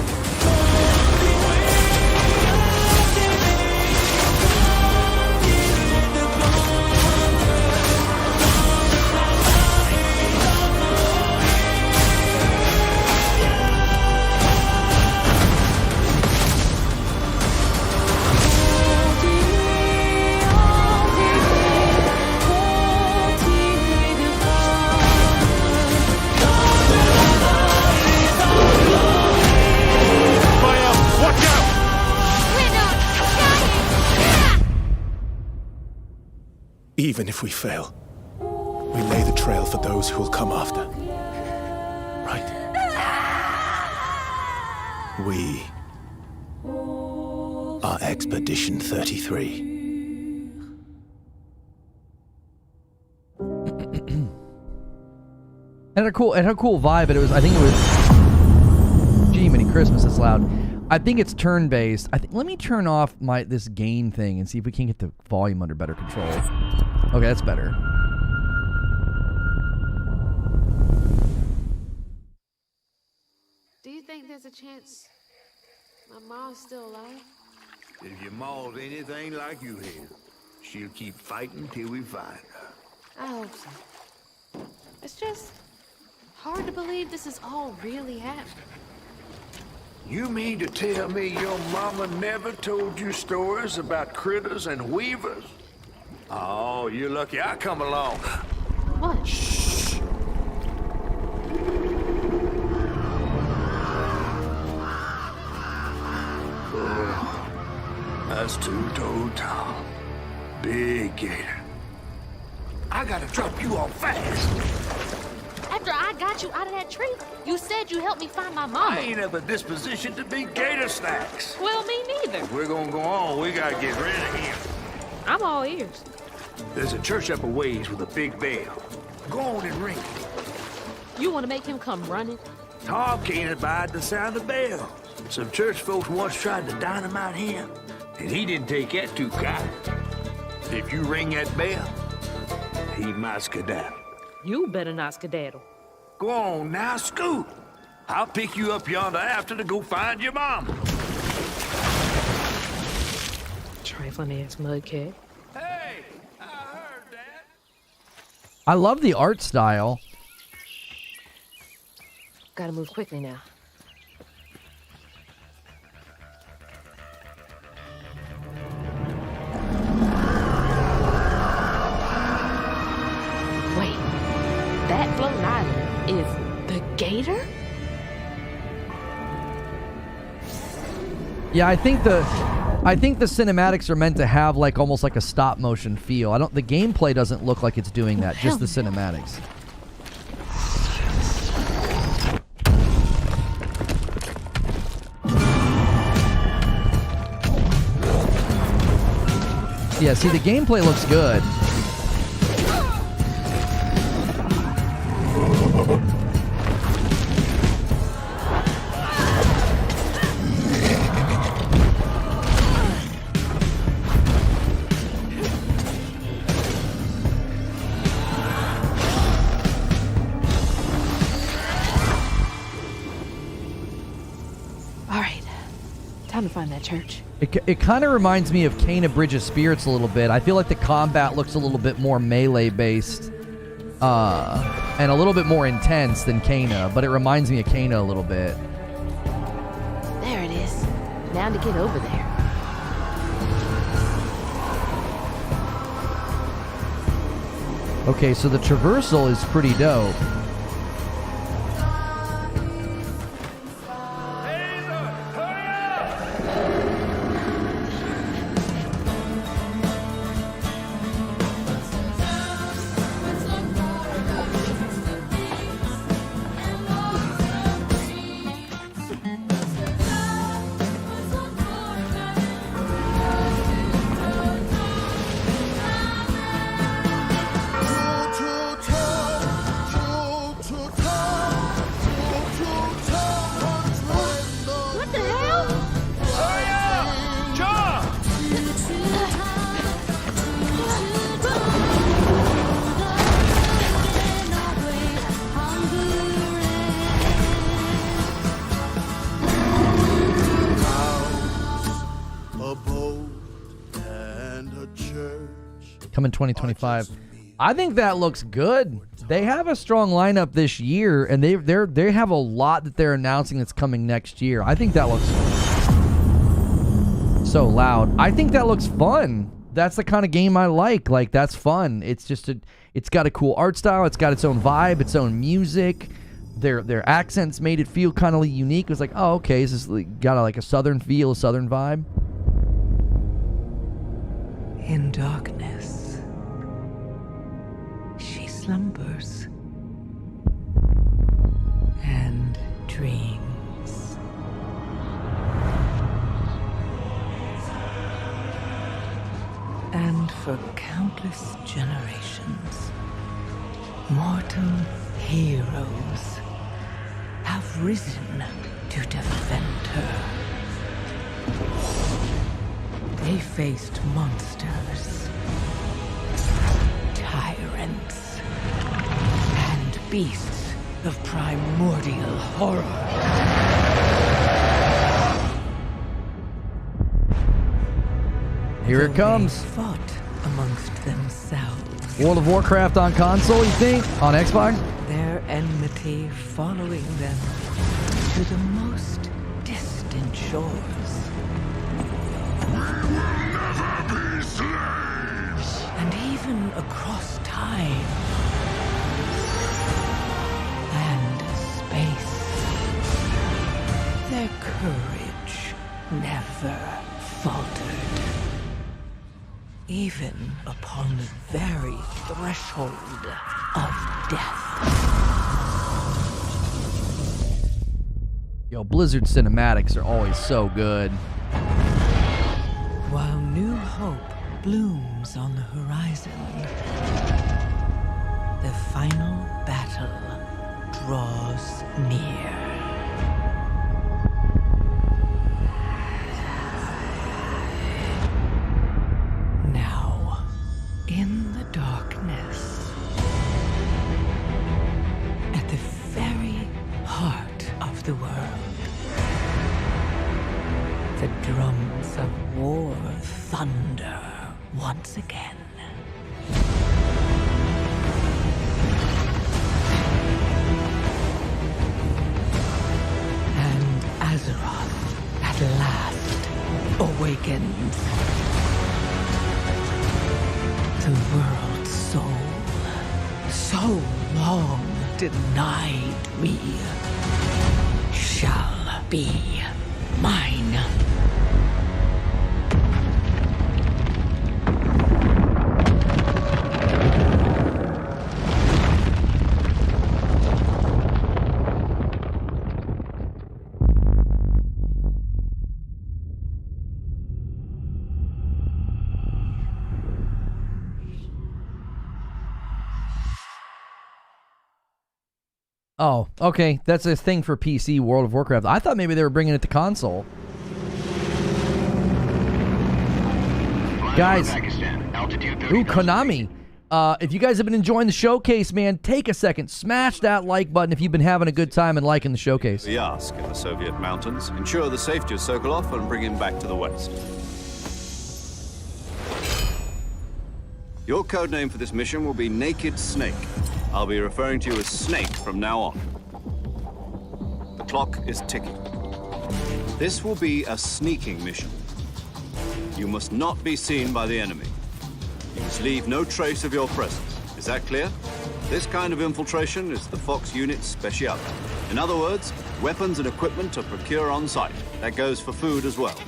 Even if we fail, we lay the trail for those who will come after. Right? We are Expedition 33. It had a cool vibe, but I think it was, gee, many Christmas, it's loud. I think it's turn-based. Let me turn off this gain thing and see if we can get the volume under better control. Okay, that's better. Do you think there's a chance my mom's still alive? If your ma's anything like you have, she'll keep fighting till we find her. I hope so. It's just hard to believe this is all really happening. You mean to tell me your mama never told you stories about critters and weavers? Oh, you're lucky I come along. What? Shh. That's two-toed Tom. Big gator. I gotta drop you off fast. After I got you out of that tree, you said you helped me find my mama. I ain't of a disposition to be gator snacks. Well, me neither. If we're gonna go on, we gotta get rid of him. I'm all ears. There's a church up a ways with a big bell. Go on and ring it. You want to make him come running? Tom can't abide the sound of bells. Some church folks once tried to dynamite him, and he didn't take that too kind. If you ring that bell, he might skedaddle. You better not skedaddle. Go on now, scoot. I'll pick you up yonder after to go find your mom. Trifling ass mudcat. Hey, I heard that. I love the art style. Gotta move quickly now. Wait, that floating island is the gator? Yeah, I think the cinematics are meant to have like almost like a stop motion feel. The gameplay doesn't look like it's doing that, just the cinematics. Yeah, see, the gameplay looks good. All right, time to find that church. It kind of reminds me of Kena Bridge of Spirits a little bit. I feel like the combat looks a little bit more melee-based and a little bit more intense than Kena, but it reminds me of Kena a little bit. There it is. Now to get over there. Okay, so the traversal is pretty dope. Coming 2025. I think that looks good. They have a strong lineup this year, and they have a lot that they're announcing that's coming next year. I think that looks so loud. I think that looks fun. That's the kind of game I like. Like, that's fun. It's just it's got a cool art style. It's got its own vibe, its own music. Their accents made it feel kind of unique. It was like, oh, okay, this is got like a southern feel, a southern vibe. In darkness, she slumbers and dreams. And for countless generations, mortal heroes have risen to defend her. They faced monsters, tyrants, and beasts of primordial horror. Here it comes. They fought amongst themselves. World of Warcraft on console, you think? On Xbox? Their enmity following them to the most distant shores. We will never be slaves! And even across time and space. Their courage never faltered. Even upon the very threshold of death. Yo, Blizzard cinematics are always so good. While new hope blooms on the horizon, the final battle draws near. Now, in the darkness, at the very heart of the world, the drums of war thunder once again. And Azeroth at last awakens. The world's soul, so long denied me, shall be mine. Oh, okay. That's a thing for PC, World of Warcraft. I thought maybe they were bringing it to console. Guys, ooh, Konami. If you guys have been enjoying the showcase, man, take a second. Smash that like button if you've been having a good time and liking the showcase. We ask in the Soviet mountains, ensure the safety of Sokolov and bring him back to the west. Your codename for this mission will be Naked Snake. I'll be referring to you as Snake from now on. The clock is ticking. This will be a sneaking mission. You must not be seen by the enemy. You must leave no trace of your presence. Is that clear? This kind of infiltration is the Fox unit's specialty. In other words, weapons and equipment to procure on site. That goes for food as well.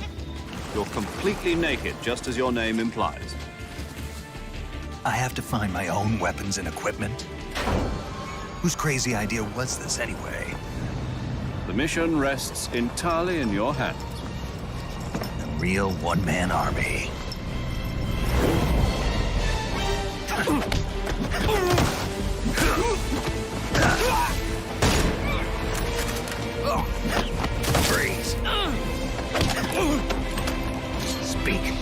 You're completely naked, just as your name implies. I have to find my own weapons and equipment? Whose crazy idea was this anyway? The mission rests entirely in your hands. A real one-man army. Freeze. Speak.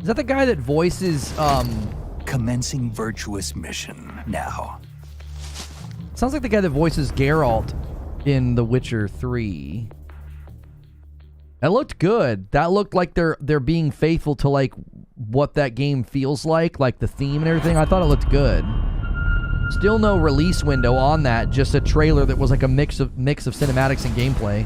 Is that the guy that voices, Commencing virtuous mission now. Sounds like the guy that voices Geralt in The Witcher 3. That looked good. That looked like they're being faithful to, like, what that game feels like the theme and everything. I thought it looked good. Still no release window on that, just a trailer that was like a mix of cinematics and gameplay.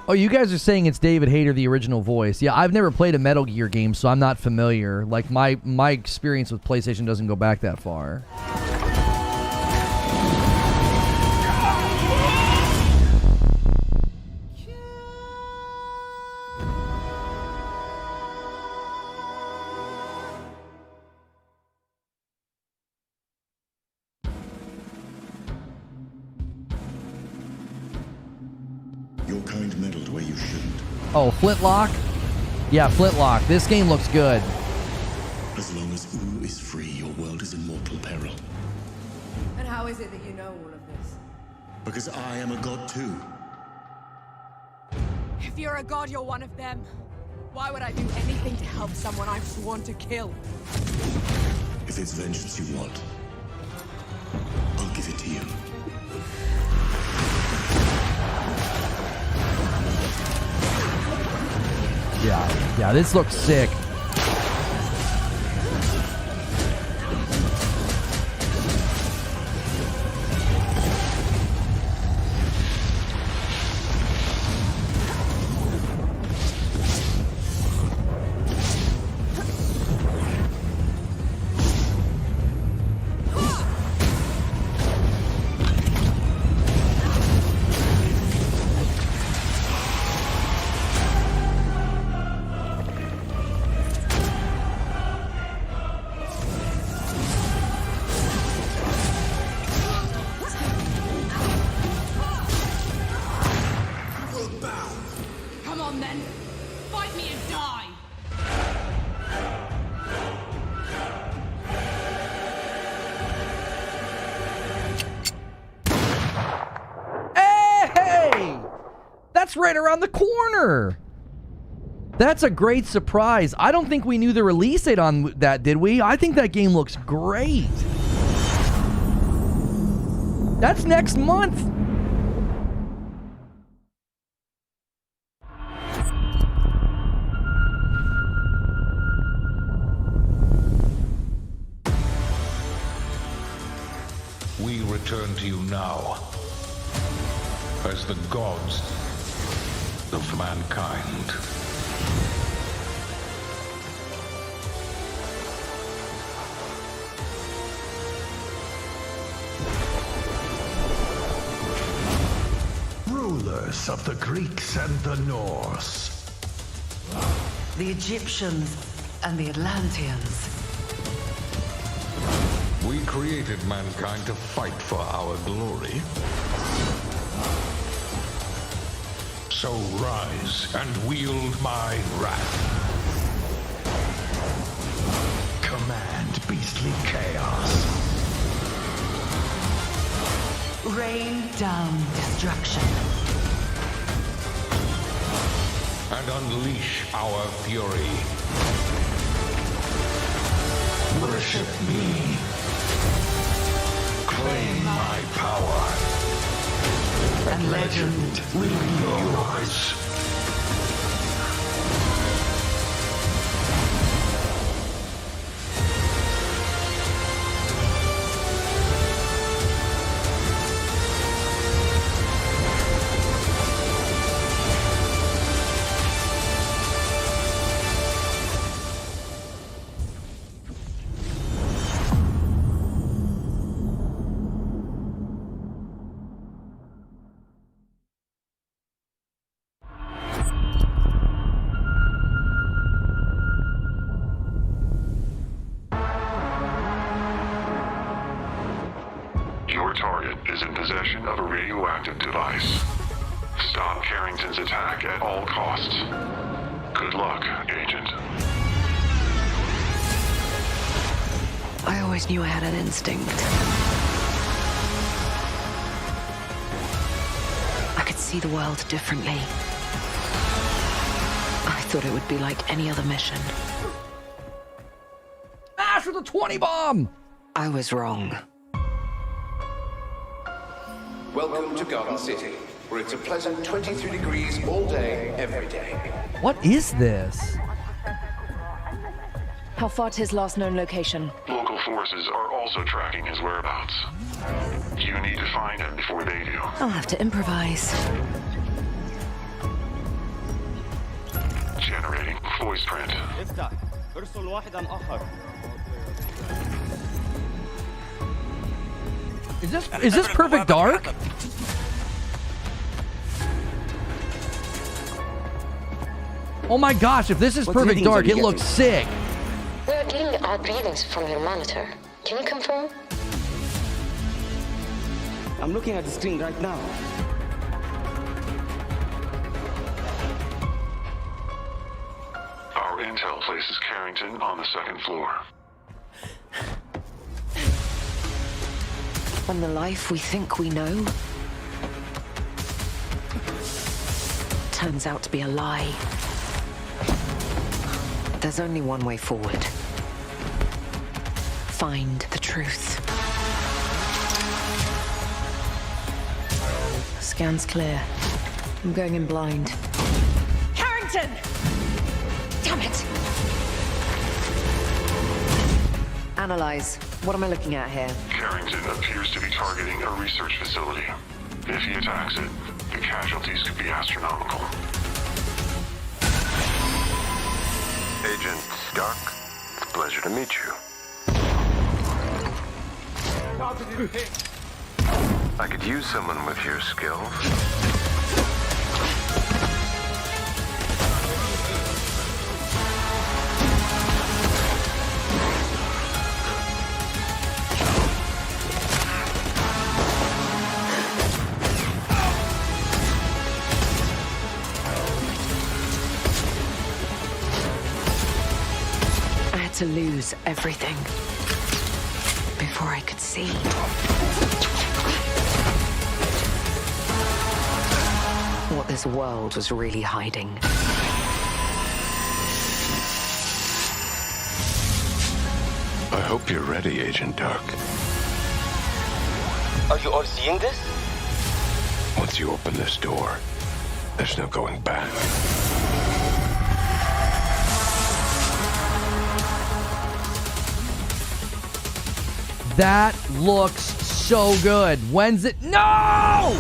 Oh, you guys are saying it's David Hayter, the original voice. Yeah, I've never played a Metal Gear game, so I'm not familiar. Like, my experience with PlayStation doesn't go back that far. Your kind meddled where you shouldn't. Oh, Flintlock? Yeah, Flintlock. This game looks good. As long as Oo is free, your world is in mortal peril. And how is it that you know all of this? Because I am a god too. If you're a god, you're one of them. Why would I do anything to help someone I've sworn to kill? If it's vengeance you want, I'll give it to you. Yeah, this looks sick. Right around the corner. That's a great surprise. I don't think we knew the release date on that, did we? I think that game looks great. That's next month. We return to you now as the gods of mankind. Rulers of the Greeks and the Norse. The Egyptians and the Atlanteans. We created mankind to fight for our glory. So rise and wield my wrath. Command beastly chaos. Rain down destruction. And unleash our fury. Worship me. Claim my power. And legend will be yours. Your target is in possession of a radioactive device. Stop Carrington's attack at all costs. Good luck, Agent. I always knew I had an instinct. I could see the world differently. I thought it would be like any other mission. Smash with a 20 bomb! I was wrong. Welcome to Garden City, where it's a pleasant 23 degrees all day, every day. What is this? How far to his last known location? Local forces are also tracking his whereabouts. You need to find him before they do. I'll have to improvise. Activating voice print. Is this Perfect Dark? Oh my gosh, if this is Perfect Dark, it looks sick. We are getting odd readings from your monitor. Can you confirm? I'm looking at the screen right now. Our intel places Carrington on the second floor. On the life we think we know turns out to be a lie. There's only one way forward. Find the truth. Scan's clear. I'm going in blind. Carrington! Damn it! Analyze. What am I looking at here? Carrington appears to be targeting a research facility. If he attacks it, the casualties could be astronomical. Agent Stark, it's a pleasure to meet you. I could use someone with your skills. To lose everything before I could see. What this world was really hiding. I hope you're ready, Agent Dark. Are you all seeing this? Once you open this door, there's no going back. That looks so good. When's it? No!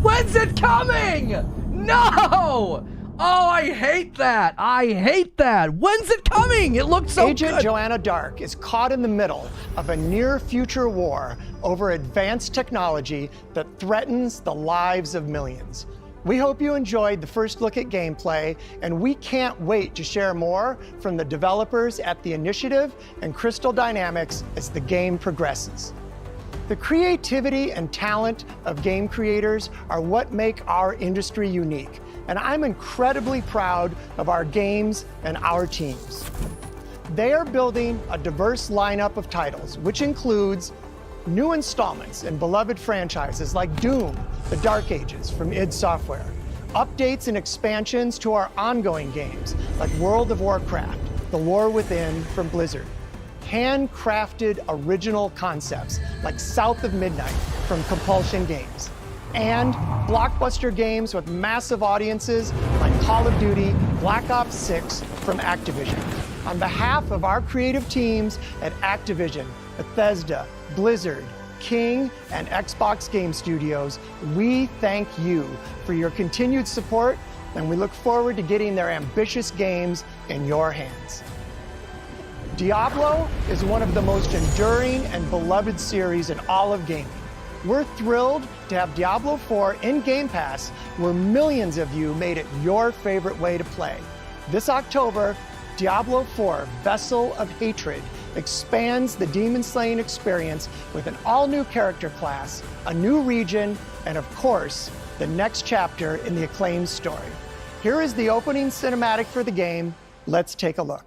When's it coming? No! Oh, I hate that. I hate that. When's it coming? It looks so Agent good. Joanna Dark is caught in the middle of a near-future war over advanced technology that threatens the lives of millions. We hope you enjoyed the first look at gameplay, and we can't wait to share more from the developers at The Initiative and Crystal Dynamics as the game progresses. The creativity and talent of game creators are what make our industry unique, and I'm incredibly proud of our games and our teams. They are building a diverse lineup of titles, which includes new installments in beloved franchises like Doom, The Dark Ages from id Software, updates and expansions to our ongoing games like World of Warcraft, The War Within from Blizzard, handcrafted original concepts like South of Midnight from Compulsion Games, and blockbuster games with massive audiences like Call of Duty, Black Ops 6 from Activision. On behalf of our creative teams at Activision, Bethesda, Blizzard, King, and Xbox Game Studios, we thank you for your continued support, and we look forward to getting their ambitious games in your hands. Diablo is one of the most enduring and beloved series in all of gaming. We're thrilled to have Diablo IV in Game Pass, where millions of you made it your favorite way to play. This October, Diablo IV Vessel of Hatred expands the demon slaying experience with an all-new character class, a new region, and of course, the next chapter in the acclaimed story. Here is the opening cinematic for the game. Let's take a look.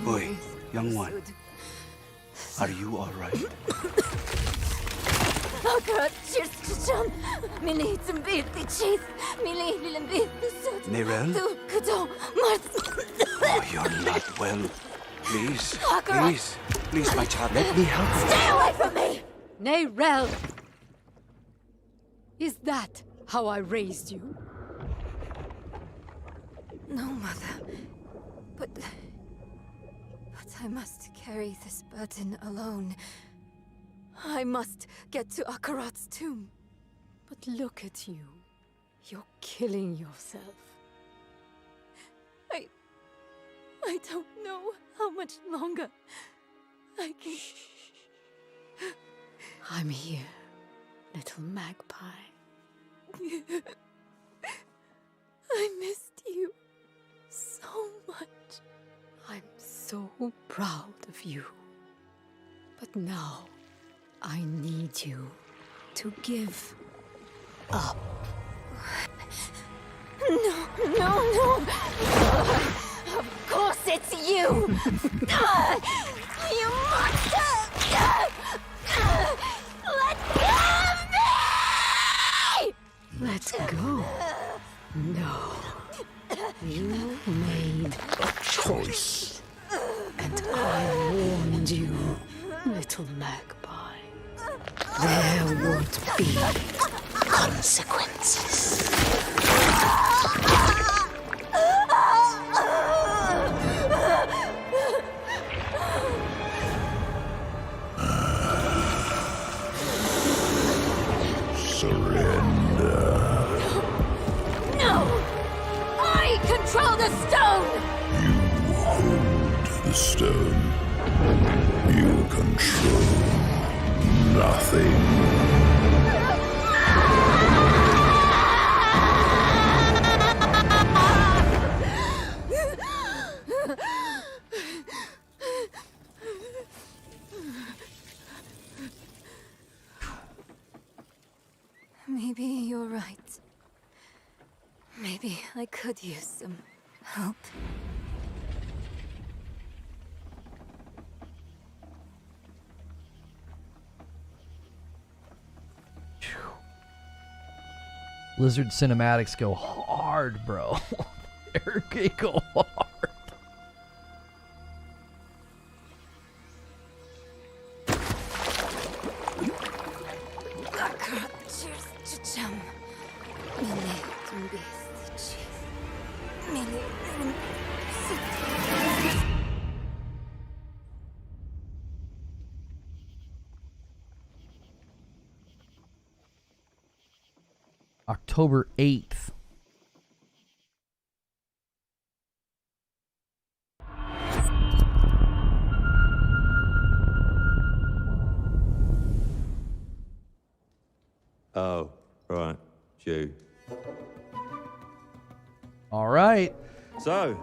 Boy, young one, are you all right? Akkurat kyrkjan. Mini zumbit cheese. Mini lillembit sut. Nerel? Du kudo mart. Oh, you're not well. Please, Akkurat. please, my child, let me help you. Stay away from me! Nerel! Is that how I raised you? No, Mother. But I must carry this burden alone. I must get to Akarat's tomb. But look at you. You're killing yourself. I don't know how much longer I can... I'm here, little magpie. I missed you so much. I'm so proud of you. But now, I need you to give up. No. Of course it's you! You monster! Let go of me! Let go? No. You made a choice. And I warned you, little magpie. There would be consequences. Control the stone! You hold the stone. You control nothing. Maybe you're right. Maybe I could use some help. Blizzard cinematics go hard, bro. They go hard. October 8th. Oh, right. You. All right. So,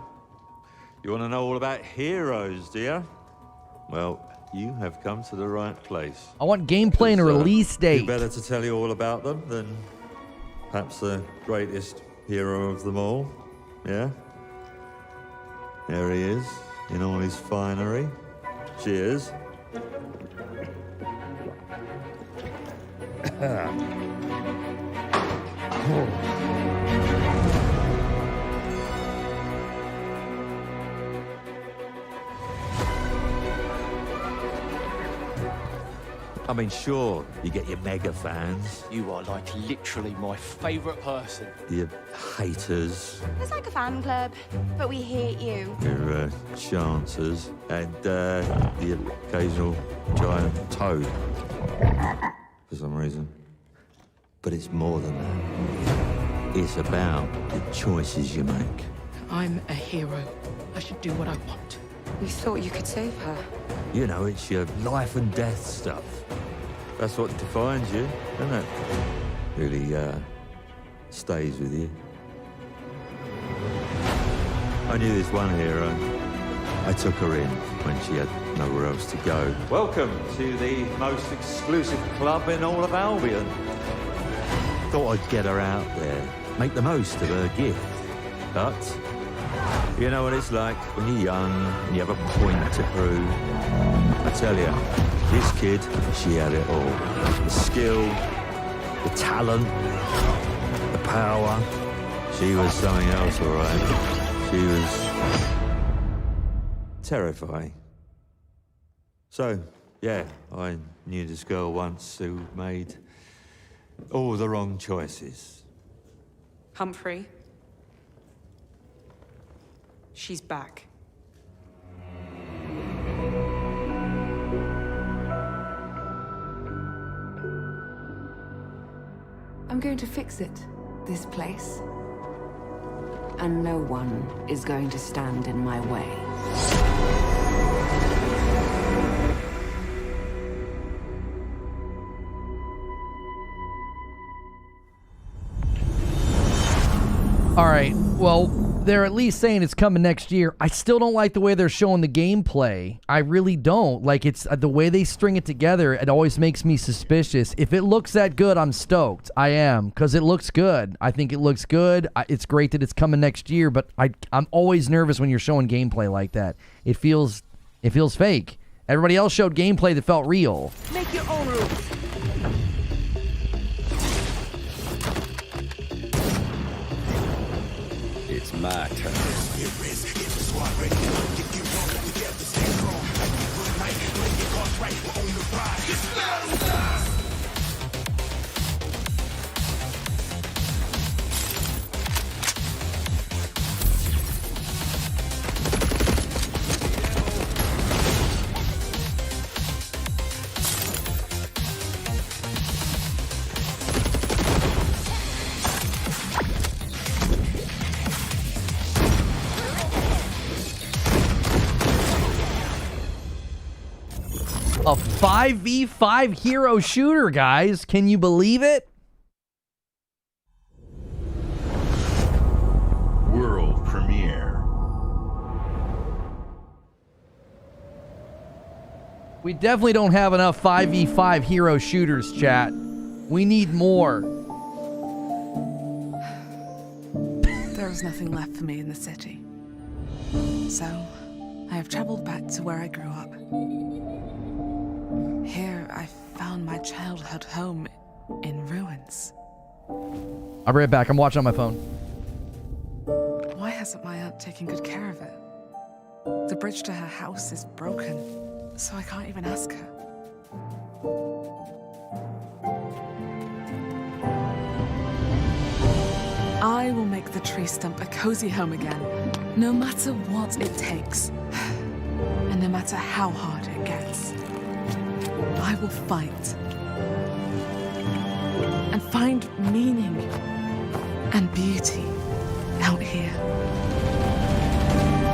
you want to know all about heroes, do you? Well, you have come to the right place. I want gameplay and a release date. Who better to tell you all about them than perhaps the greatest hero of them all? Yeah? There he is, in all his finery. Cheers. I mean, sure, you get your mega fans, You are like literally my favourite person. your haters, It's like a fan club, but we hate you. your chancers, and the occasional giant toad, for some reason. But it's more than that. It's about the choices you make. I'm a hero. I should do what I want. You thought you could save her? You know, it's your life and death stuff. That's what defines you, doesn't it? Really, stays with you. I knew this one hero. I took her in when she had nowhere else to go. Welcome to the most exclusive club in all of Albion. Thought I'd get her out there, make the most of her gift. But you know what it's like when you're young and you have a point to prove. I tell you, This kid, she had it all. The skill, the talent, the power. She was something else, all right. She was terrifying. So, yeah, I knew this girl once who made all the wrong choices. Humphrey. She's back. I'm going to fix it, this place. And no one is going to stand in my way. All right, well, they're at least saying it's coming next year. I still don't like the way they're showing the gameplay. I really don't. Like, it's the way they string it together, it always makes me suspicious. If it looks that good, I'm stoked. I am, because it looks good. I think it looks good. It's great that it's coming next year, but I'm always nervous when you're showing gameplay like that. It feels fake. Everybody else showed gameplay that felt real. Make your own rules. It's my turn. A 5v5 hero shooter, guys. Can you believe it? World premiere. We definitely don't have enough 5v5 hero shooters, chat. We need more. There is nothing left for me in the city. So, I have traveled back to where I grew up. Here, I found my childhood home in ruins. I'll be right back. I'm watching on my phone. Why hasn't my aunt taken good care of it? The bridge to her house is broken, so I can't even ask her. I will make the tree stump a cozy home again, no matter what it takes, and no matter how hard it gets. I will fight and find meaning and beauty out here.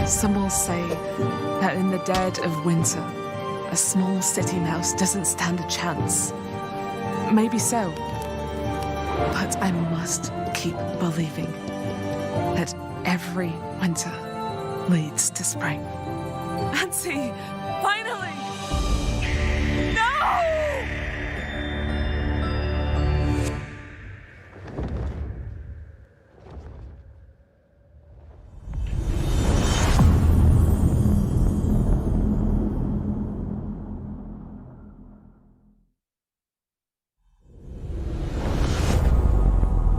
Some will say that in the dead of winter, a small city mouse doesn't stand a chance. Maybe so, but I must keep believing that every winter leads to spring. Auntie, finally! No!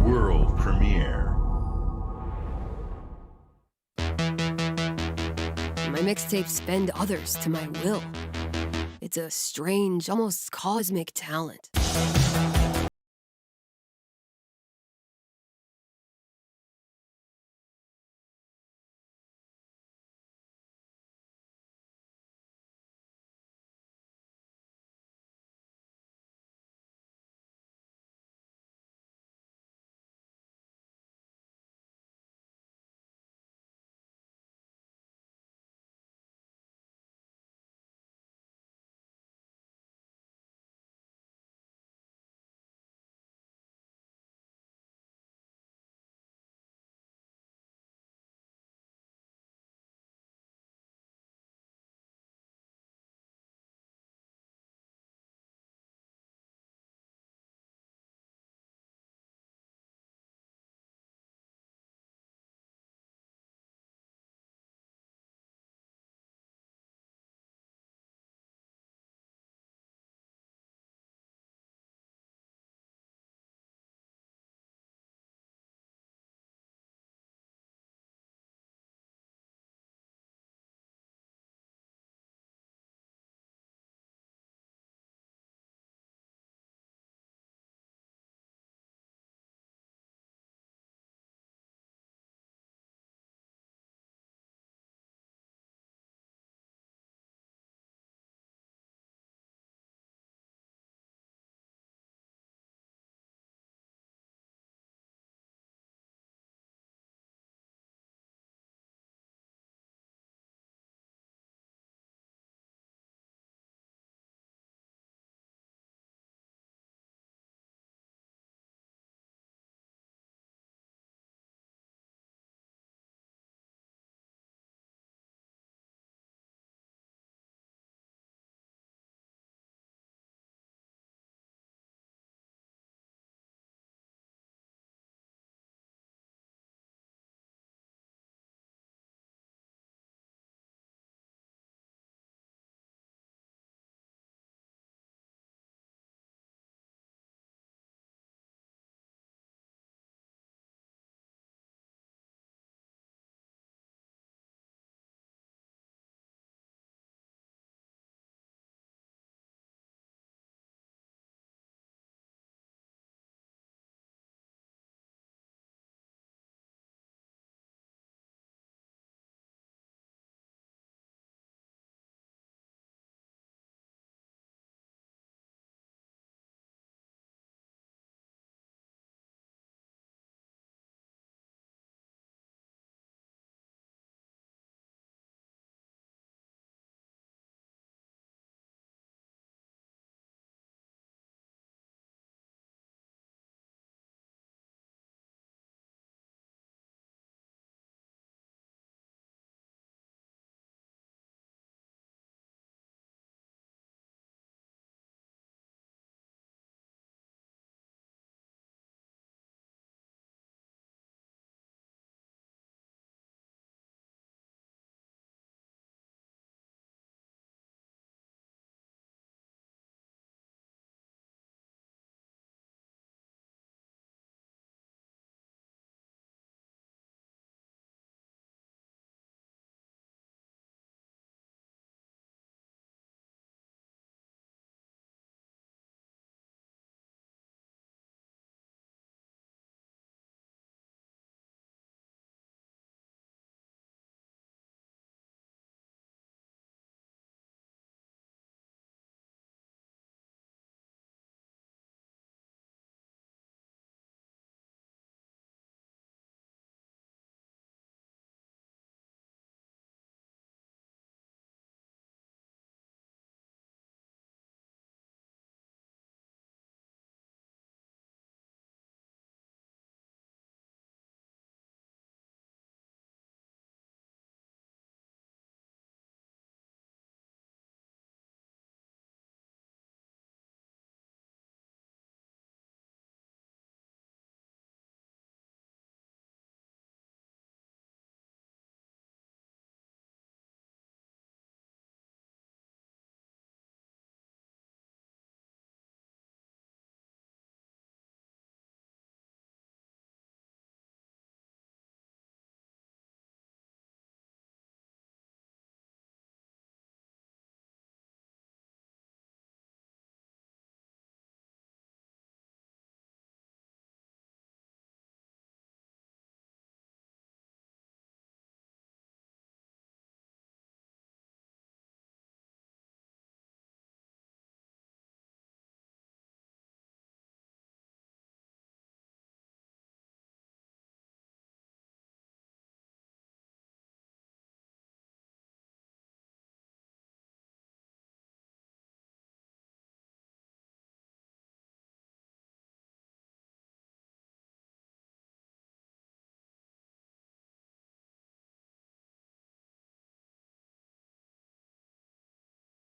World premiere. My mixtapes bend others to my will. It's a strange, almost cosmic talent.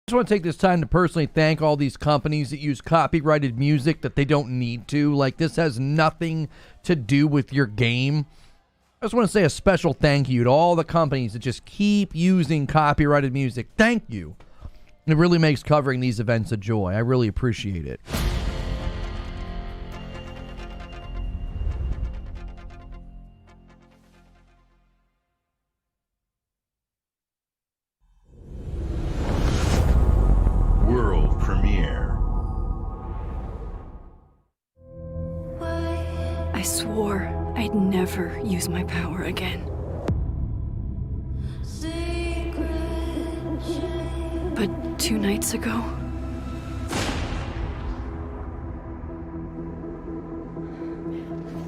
just want to take this time to personally thank all these companies that use copyrighted music that they don't need to. Like, this has nothing to do with your game. I just want to say a special thank you to all the companies that just keep using copyrighted music. Thank you. It really makes covering these events a joy. I really appreciate it. World premiere. I swore I'd never use my power again. But 2 nights ago,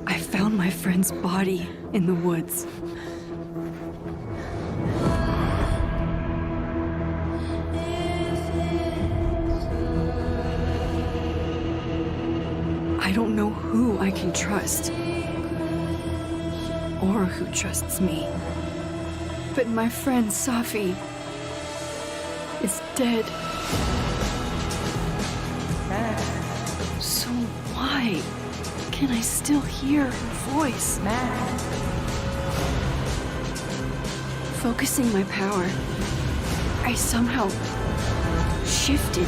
I found my friend's body in the woods. I don't know who I can trust, or who trusts me. But my friend Safi is dead. So why can I still hear her voice? Focusing my power, I somehow shifted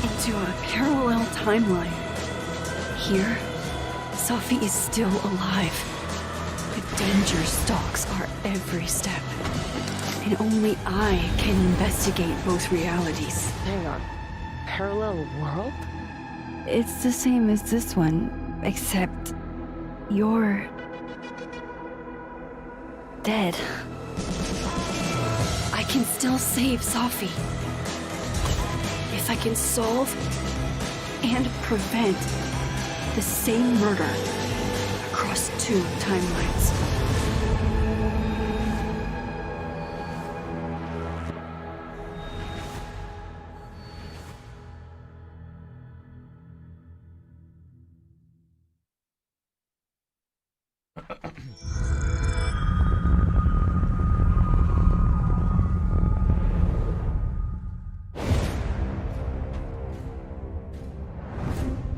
into a parallel timeline. Here, Safi is still alive, but danger stalks our every step. And only I can investigate both realities. Hang on. Parallel world? It's the same as this one, except you're dead. I can still save Safi. If I can solve and prevent the same murder across 2 timelines.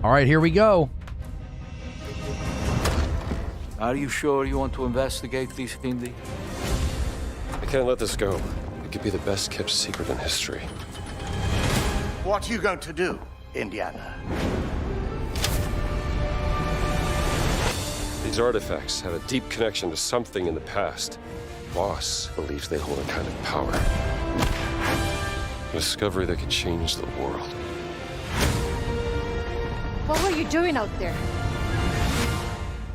All right, here we go. Are you sure you want to investigate this, Indy? I can't let this go. It could be the best kept secret in history. What are you going to do, Indiana? These artifacts have a deep connection to something in the past. Boss believes they hold a kind of power. A discovery that could change the world. What were you doing out there?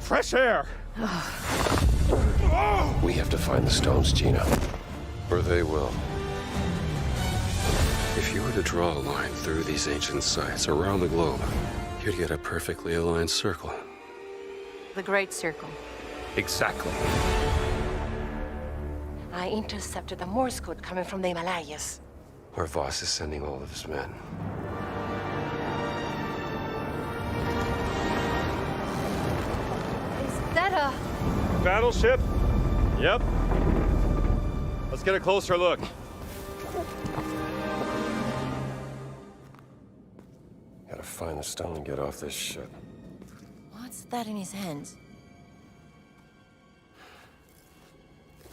Fresh air! We have to find the stones, Gina. Or they will. If you were to draw a line through these ancient sites around the globe, you'd get a perfectly aligned circle. The Great Circle. Exactly. I intercepted the Morse code coming from the Himalayas. Where Voss is sending all of his men. Is that a... Battleship? Yep. Let's get a closer look. Gotta find the stone and get off this ship. What's that in his hands?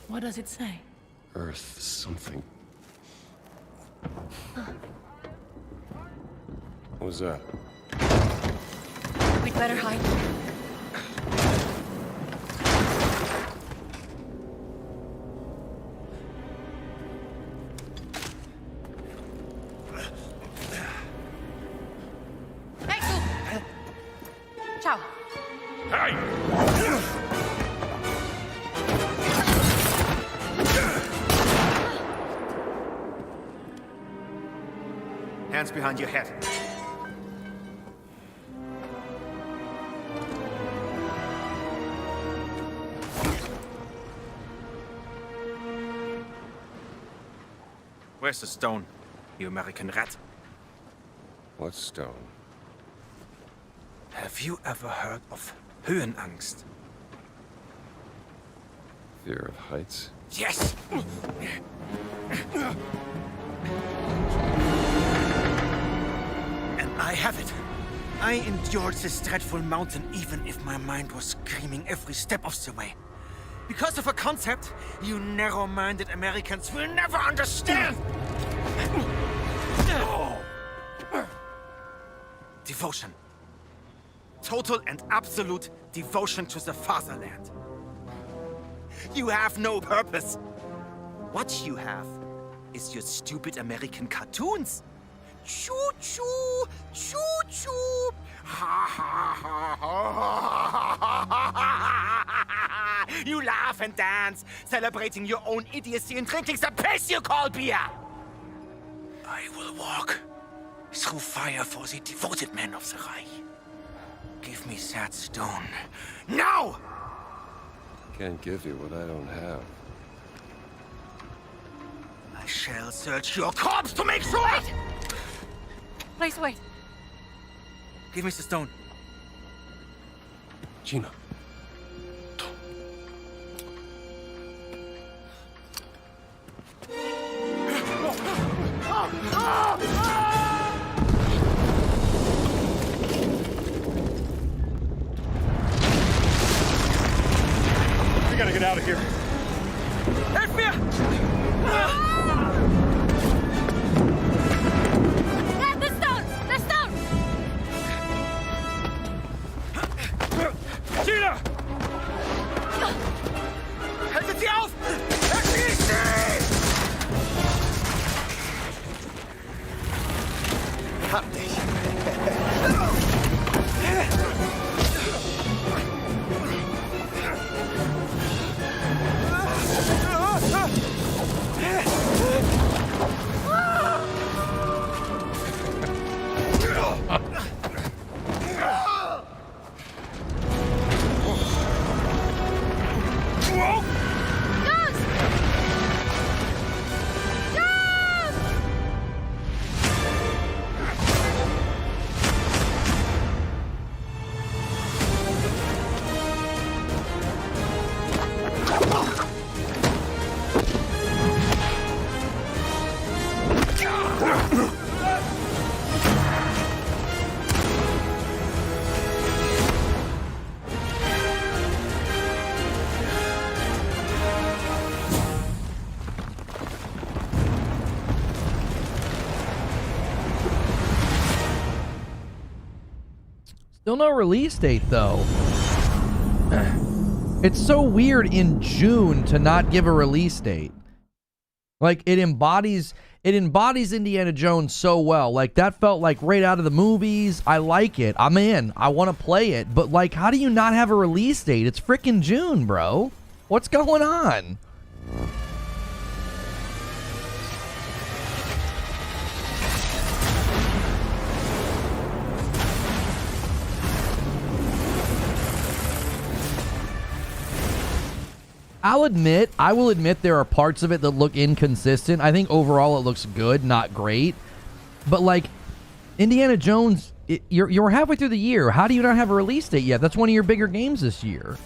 What does it say? Earth something. What was that? We'd better hide. Ciao. Hey! Hands behind your head. Where's the stone, you American rat? What stone? Have you ever heard of Höhenangst? Fear of heights? Yes! I endured this dreadful mountain even if my mind was screaming every step of the way. Because of a concept you narrow-minded Americans will never understand! Devotion. Total and absolute devotion to the fatherland. You have no purpose. What you have is your stupid American cartoons. Choo-choo, choo-choo. Ha ha ha ha. You laugh and dance, celebrating your own idiocy and drinking the piss you call beer. I will walk through fire for the devoted men of the Reich. Give me that stone. Now! Can't give you what I don't have. I shall search your corpse to make sure! Wait! Please wait. Give me the stone. Gina. We gotta get out of here. Help me! The stone! The stone! Gina! Haltet sie auf! Erschießt sie! Hab dich! Still no release date, though. It's so weird in June to not give a release date. Like, it embodies Indiana Jones so well. Like, that felt like right out of the movies. I like it. I'm in. I want to play it. But, like, how do you not have a release date? It's freaking June, bro. What's going on? I will admit there are parts of it that look inconsistent. I think overall it looks good, not great. But like Indiana Jones, you're halfway through the year. How do you not have a release date yet? That's one of your bigger games this year.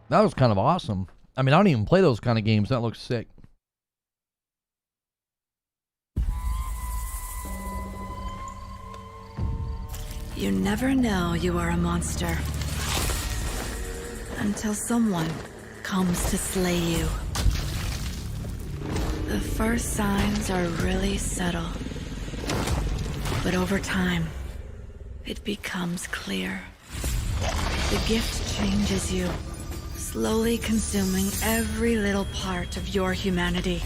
That was kind of awesome. I mean, I don't even play those kind of games. That looks sick. You never know you are a monster until someone comes to slay you. The first signs are really subtle, but over time, it becomes clear. The gift changes you, slowly consuming every little part of your humanity.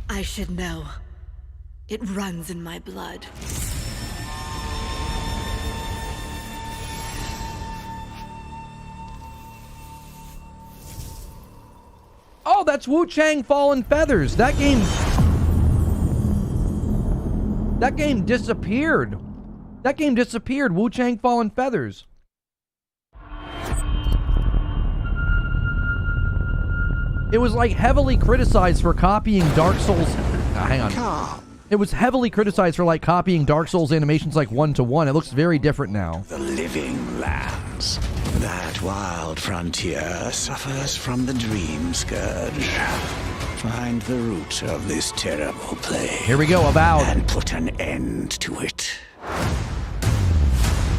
I should know. It runs in my blood. Oh, that's Wu Chang Fallen Feathers. That game disappeared. That game disappeared. Wu Chang Fallen Feathers. It was like heavily criticized for copying Dark Souls. Hang on. It was heavily criticized for like copying Dark Souls animations like 1-to-1. It looks very different now. The living lands. That wild frontier suffers from the dream scourge. Find the root of this terrible plague. Here we go, Avowed. And put an end to it.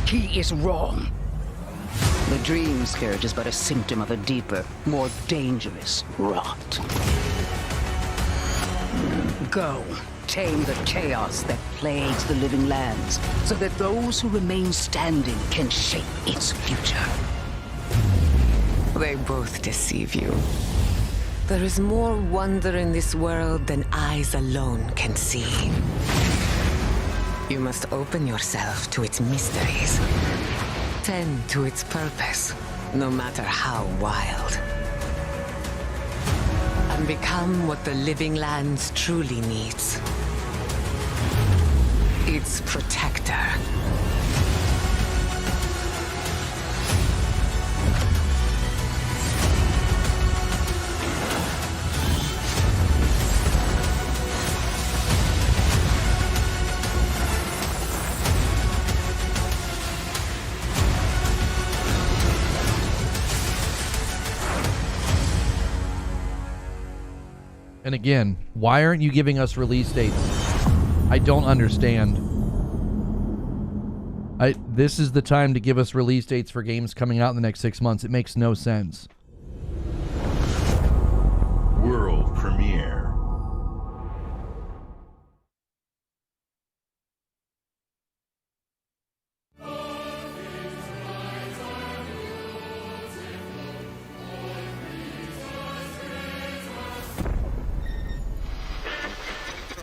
He is wrong. The dream scourge is but a symptom of a deeper, more dangerous rot. Go, tame the chaos that plagues the living lands, so that those who remain standing can shape its future. They both deceive you. There is more wonder in this world than eyes alone can see. You must open yourself to its mysteries. Tend to its purpose, no matter how wild. And become what the living lands truly needs. Its protector. And again, why aren't you giving us release dates? I don't understand. This is the time to give us release dates for games coming out in the next 6 months. It makes no sense. World premiere.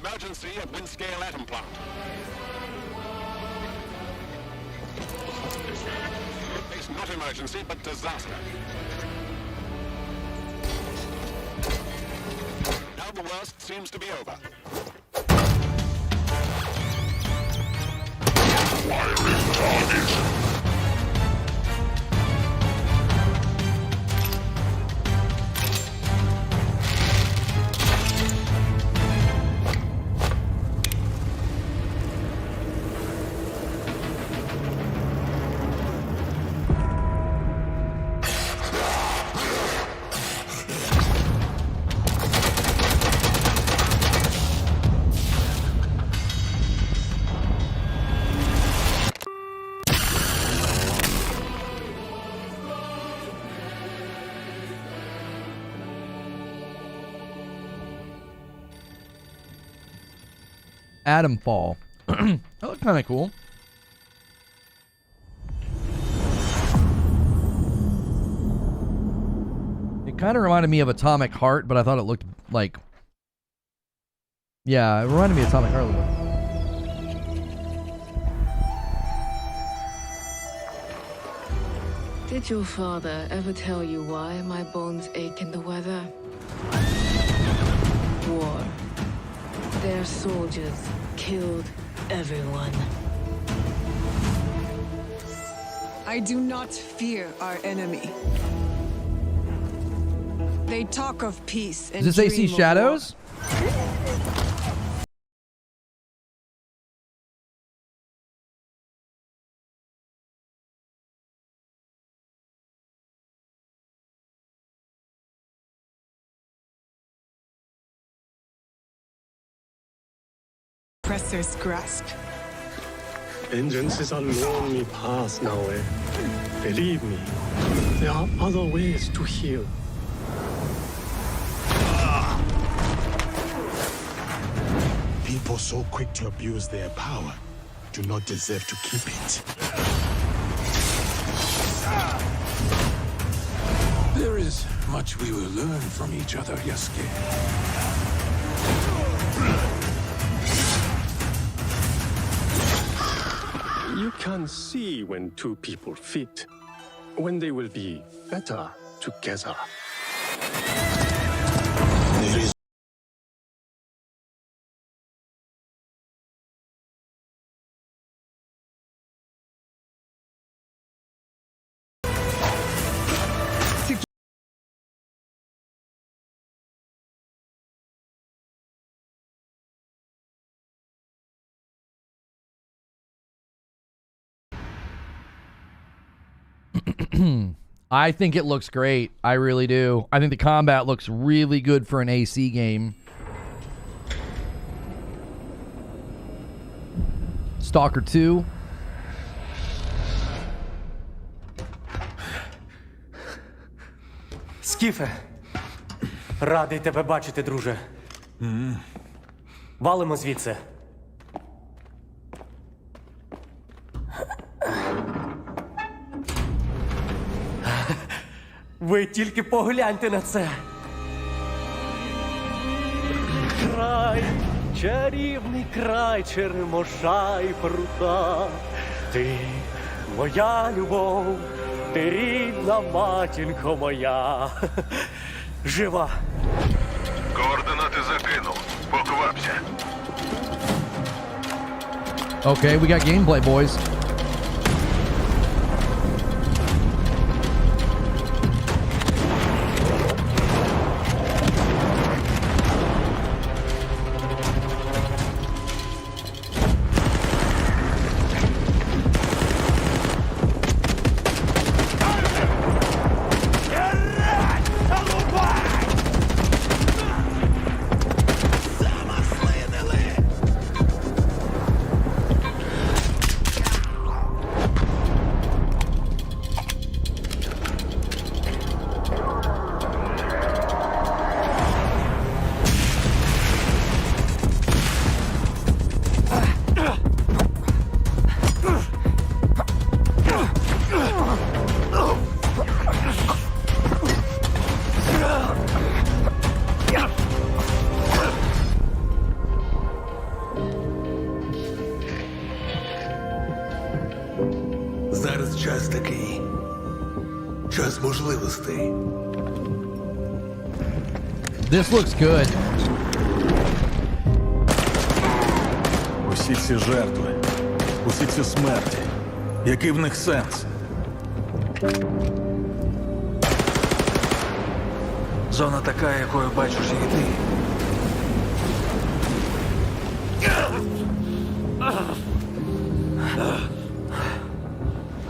Emergency at Windscale Atom Plant. It's not emergency, but disaster. Now the worst seems to be over. Firing target. Atom Fall. That looked kind of cool. It kind of reminded me of Atomic Heart, but I thought it looked like... Yeah, it reminded me of Atomic Heart a little bit. Did your father ever tell you why my bones ache in the weather? War. Their soldiers killed everyone. I do not fear our enemy. They talk of peace and Does this AC Shadows? Oppressor's grasp. Vengeance is a lonely path now, eh? Believe me, there are other ways to heal. People so quick to abuse their power do not deserve to keep it. There is much we will learn from each other, Yasuke. You can see when two people fit, when they will be better together. There is I think it looks great. I really do. I think the combat looks really good for an AC game. Stalker 2. Скіфе, радий тебе бачити, друже. Валимо звідси. Ви тільки погляньте на це. Край, чарівний край черемоша і прута. Ти моя любов, ти рідна матінко моя. Жива. Координати закинув. Поквапся. Okay, we got gameplay, boys. Зараз час такий. Час можливостей. This looks good. Усі ці жертви, усі ці смерті. Який в них сенс? Зона така, якою бачиш її ти.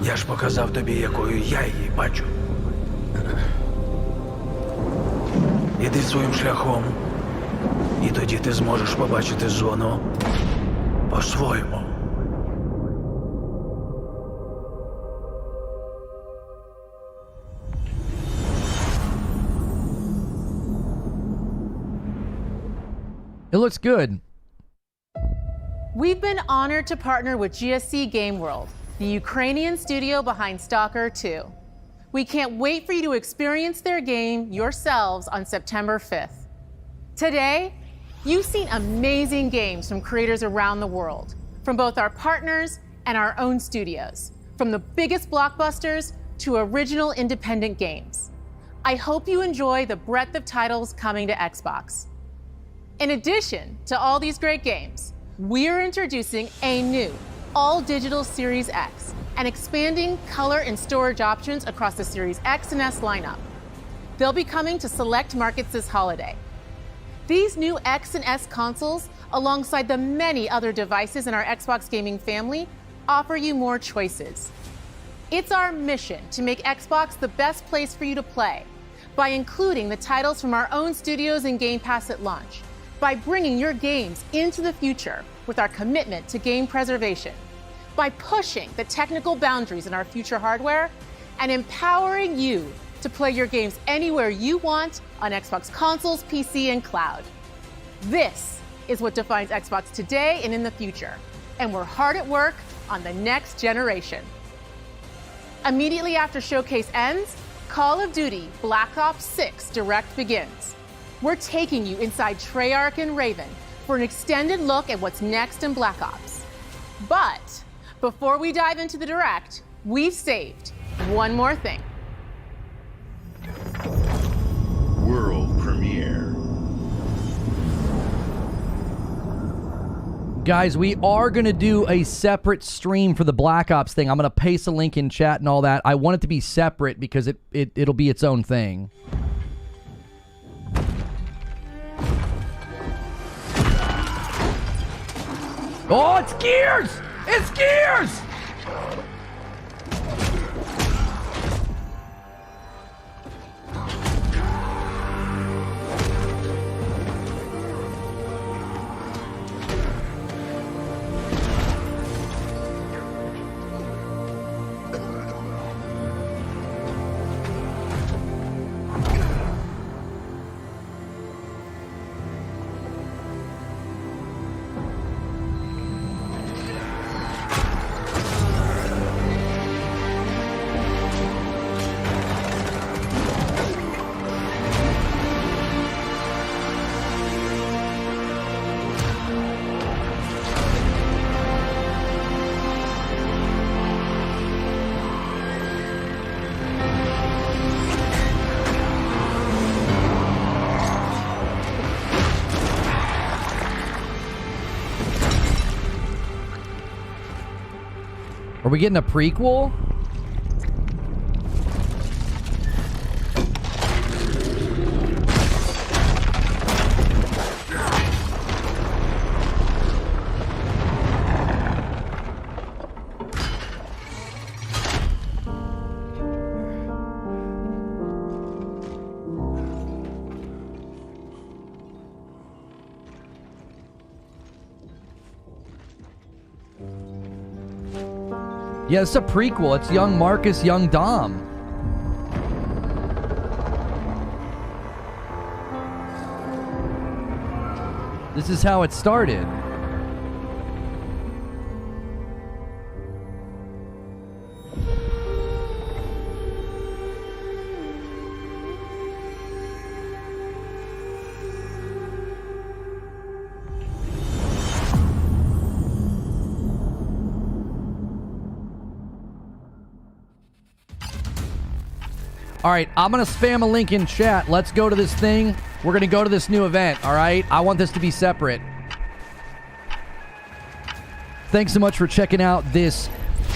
Я ж показав тобі, якою я її бачу. Іди своїм шляхом, і тоді ти зможеш побачити зону по-своєму. It looks good. We've been honored to partner with GSC Game World, the Ukrainian studio behind S.T.A.L.K.E.R 2. We can't wait for you to experience their game yourselves on September 5th. Today, you've seen amazing games from creators around the world, from both our partners and our own studios, from the biggest blockbusters to original independent games. I hope you enjoy the breadth of titles coming to Xbox. In addition to all these great games, we're introducing a new all-digital Series X and expanding color and storage options across the Series X and S lineup. They'll be coming to select markets this holiday. These new X and S consoles, alongside the many other devices in our Xbox gaming family, offer you more choices. It's our mission to make Xbox the best place for you to play by including the titles from our own studios in Game Pass at launch, by bringing your games into the future with our commitment to game preservation, by pushing the technical boundaries in our future hardware, and empowering you to play your games anywhere you want on Xbox consoles, PC, and cloud. This is what defines Xbox today and in the future, and we're hard at work on the next generation. Immediately after Showcase ends, Call of Duty Black Ops 6 Direct begins. We're taking you inside Treyarch and Raven for an extended look at what's next in Black Ops. But before we dive into the Direct, we've saved one more thing. World premiere. Guys, we are going to do a separate stream for the Black Ops thing. I'm going to paste a link in chat and all that. I want it to be separate because it'll be its own thing. Oh, it's Gears! It's Gears! Are we getting a prequel? Yeah, it's a prequel. It's young Marcus, young Dom. This is how it started. All right, I'm going to spam a link in chat. Let's go to this thing. We're going to go to this new event, all right? I want this to be separate. Thanks so much for checking out this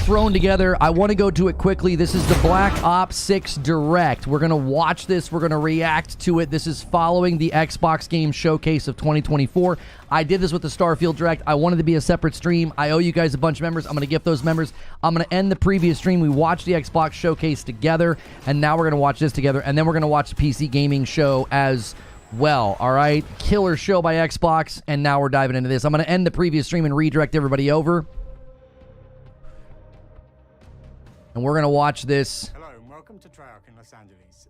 thrown together. I want to go to it quickly. This is the Black Ops 6 Direct. We're going to watch this. We're going to react to it. This is following the Xbox Game Showcase of 2024. I did this with the Starfield Direct. I wanted to be a separate stream. I owe you guys a bunch of members. I'm going to gift those members. I'm going to end the previous stream. We watched the Xbox Showcase together, and now we're going to watch this together, and then we're going to watch the PC Gaming Show as well, all right? Killer show by Xbox, and now we're diving into this. I'm going to end the previous stream and redirect everybody over. And we're going to watch this. Hello, and welcome to Treyarch in Los Angeles.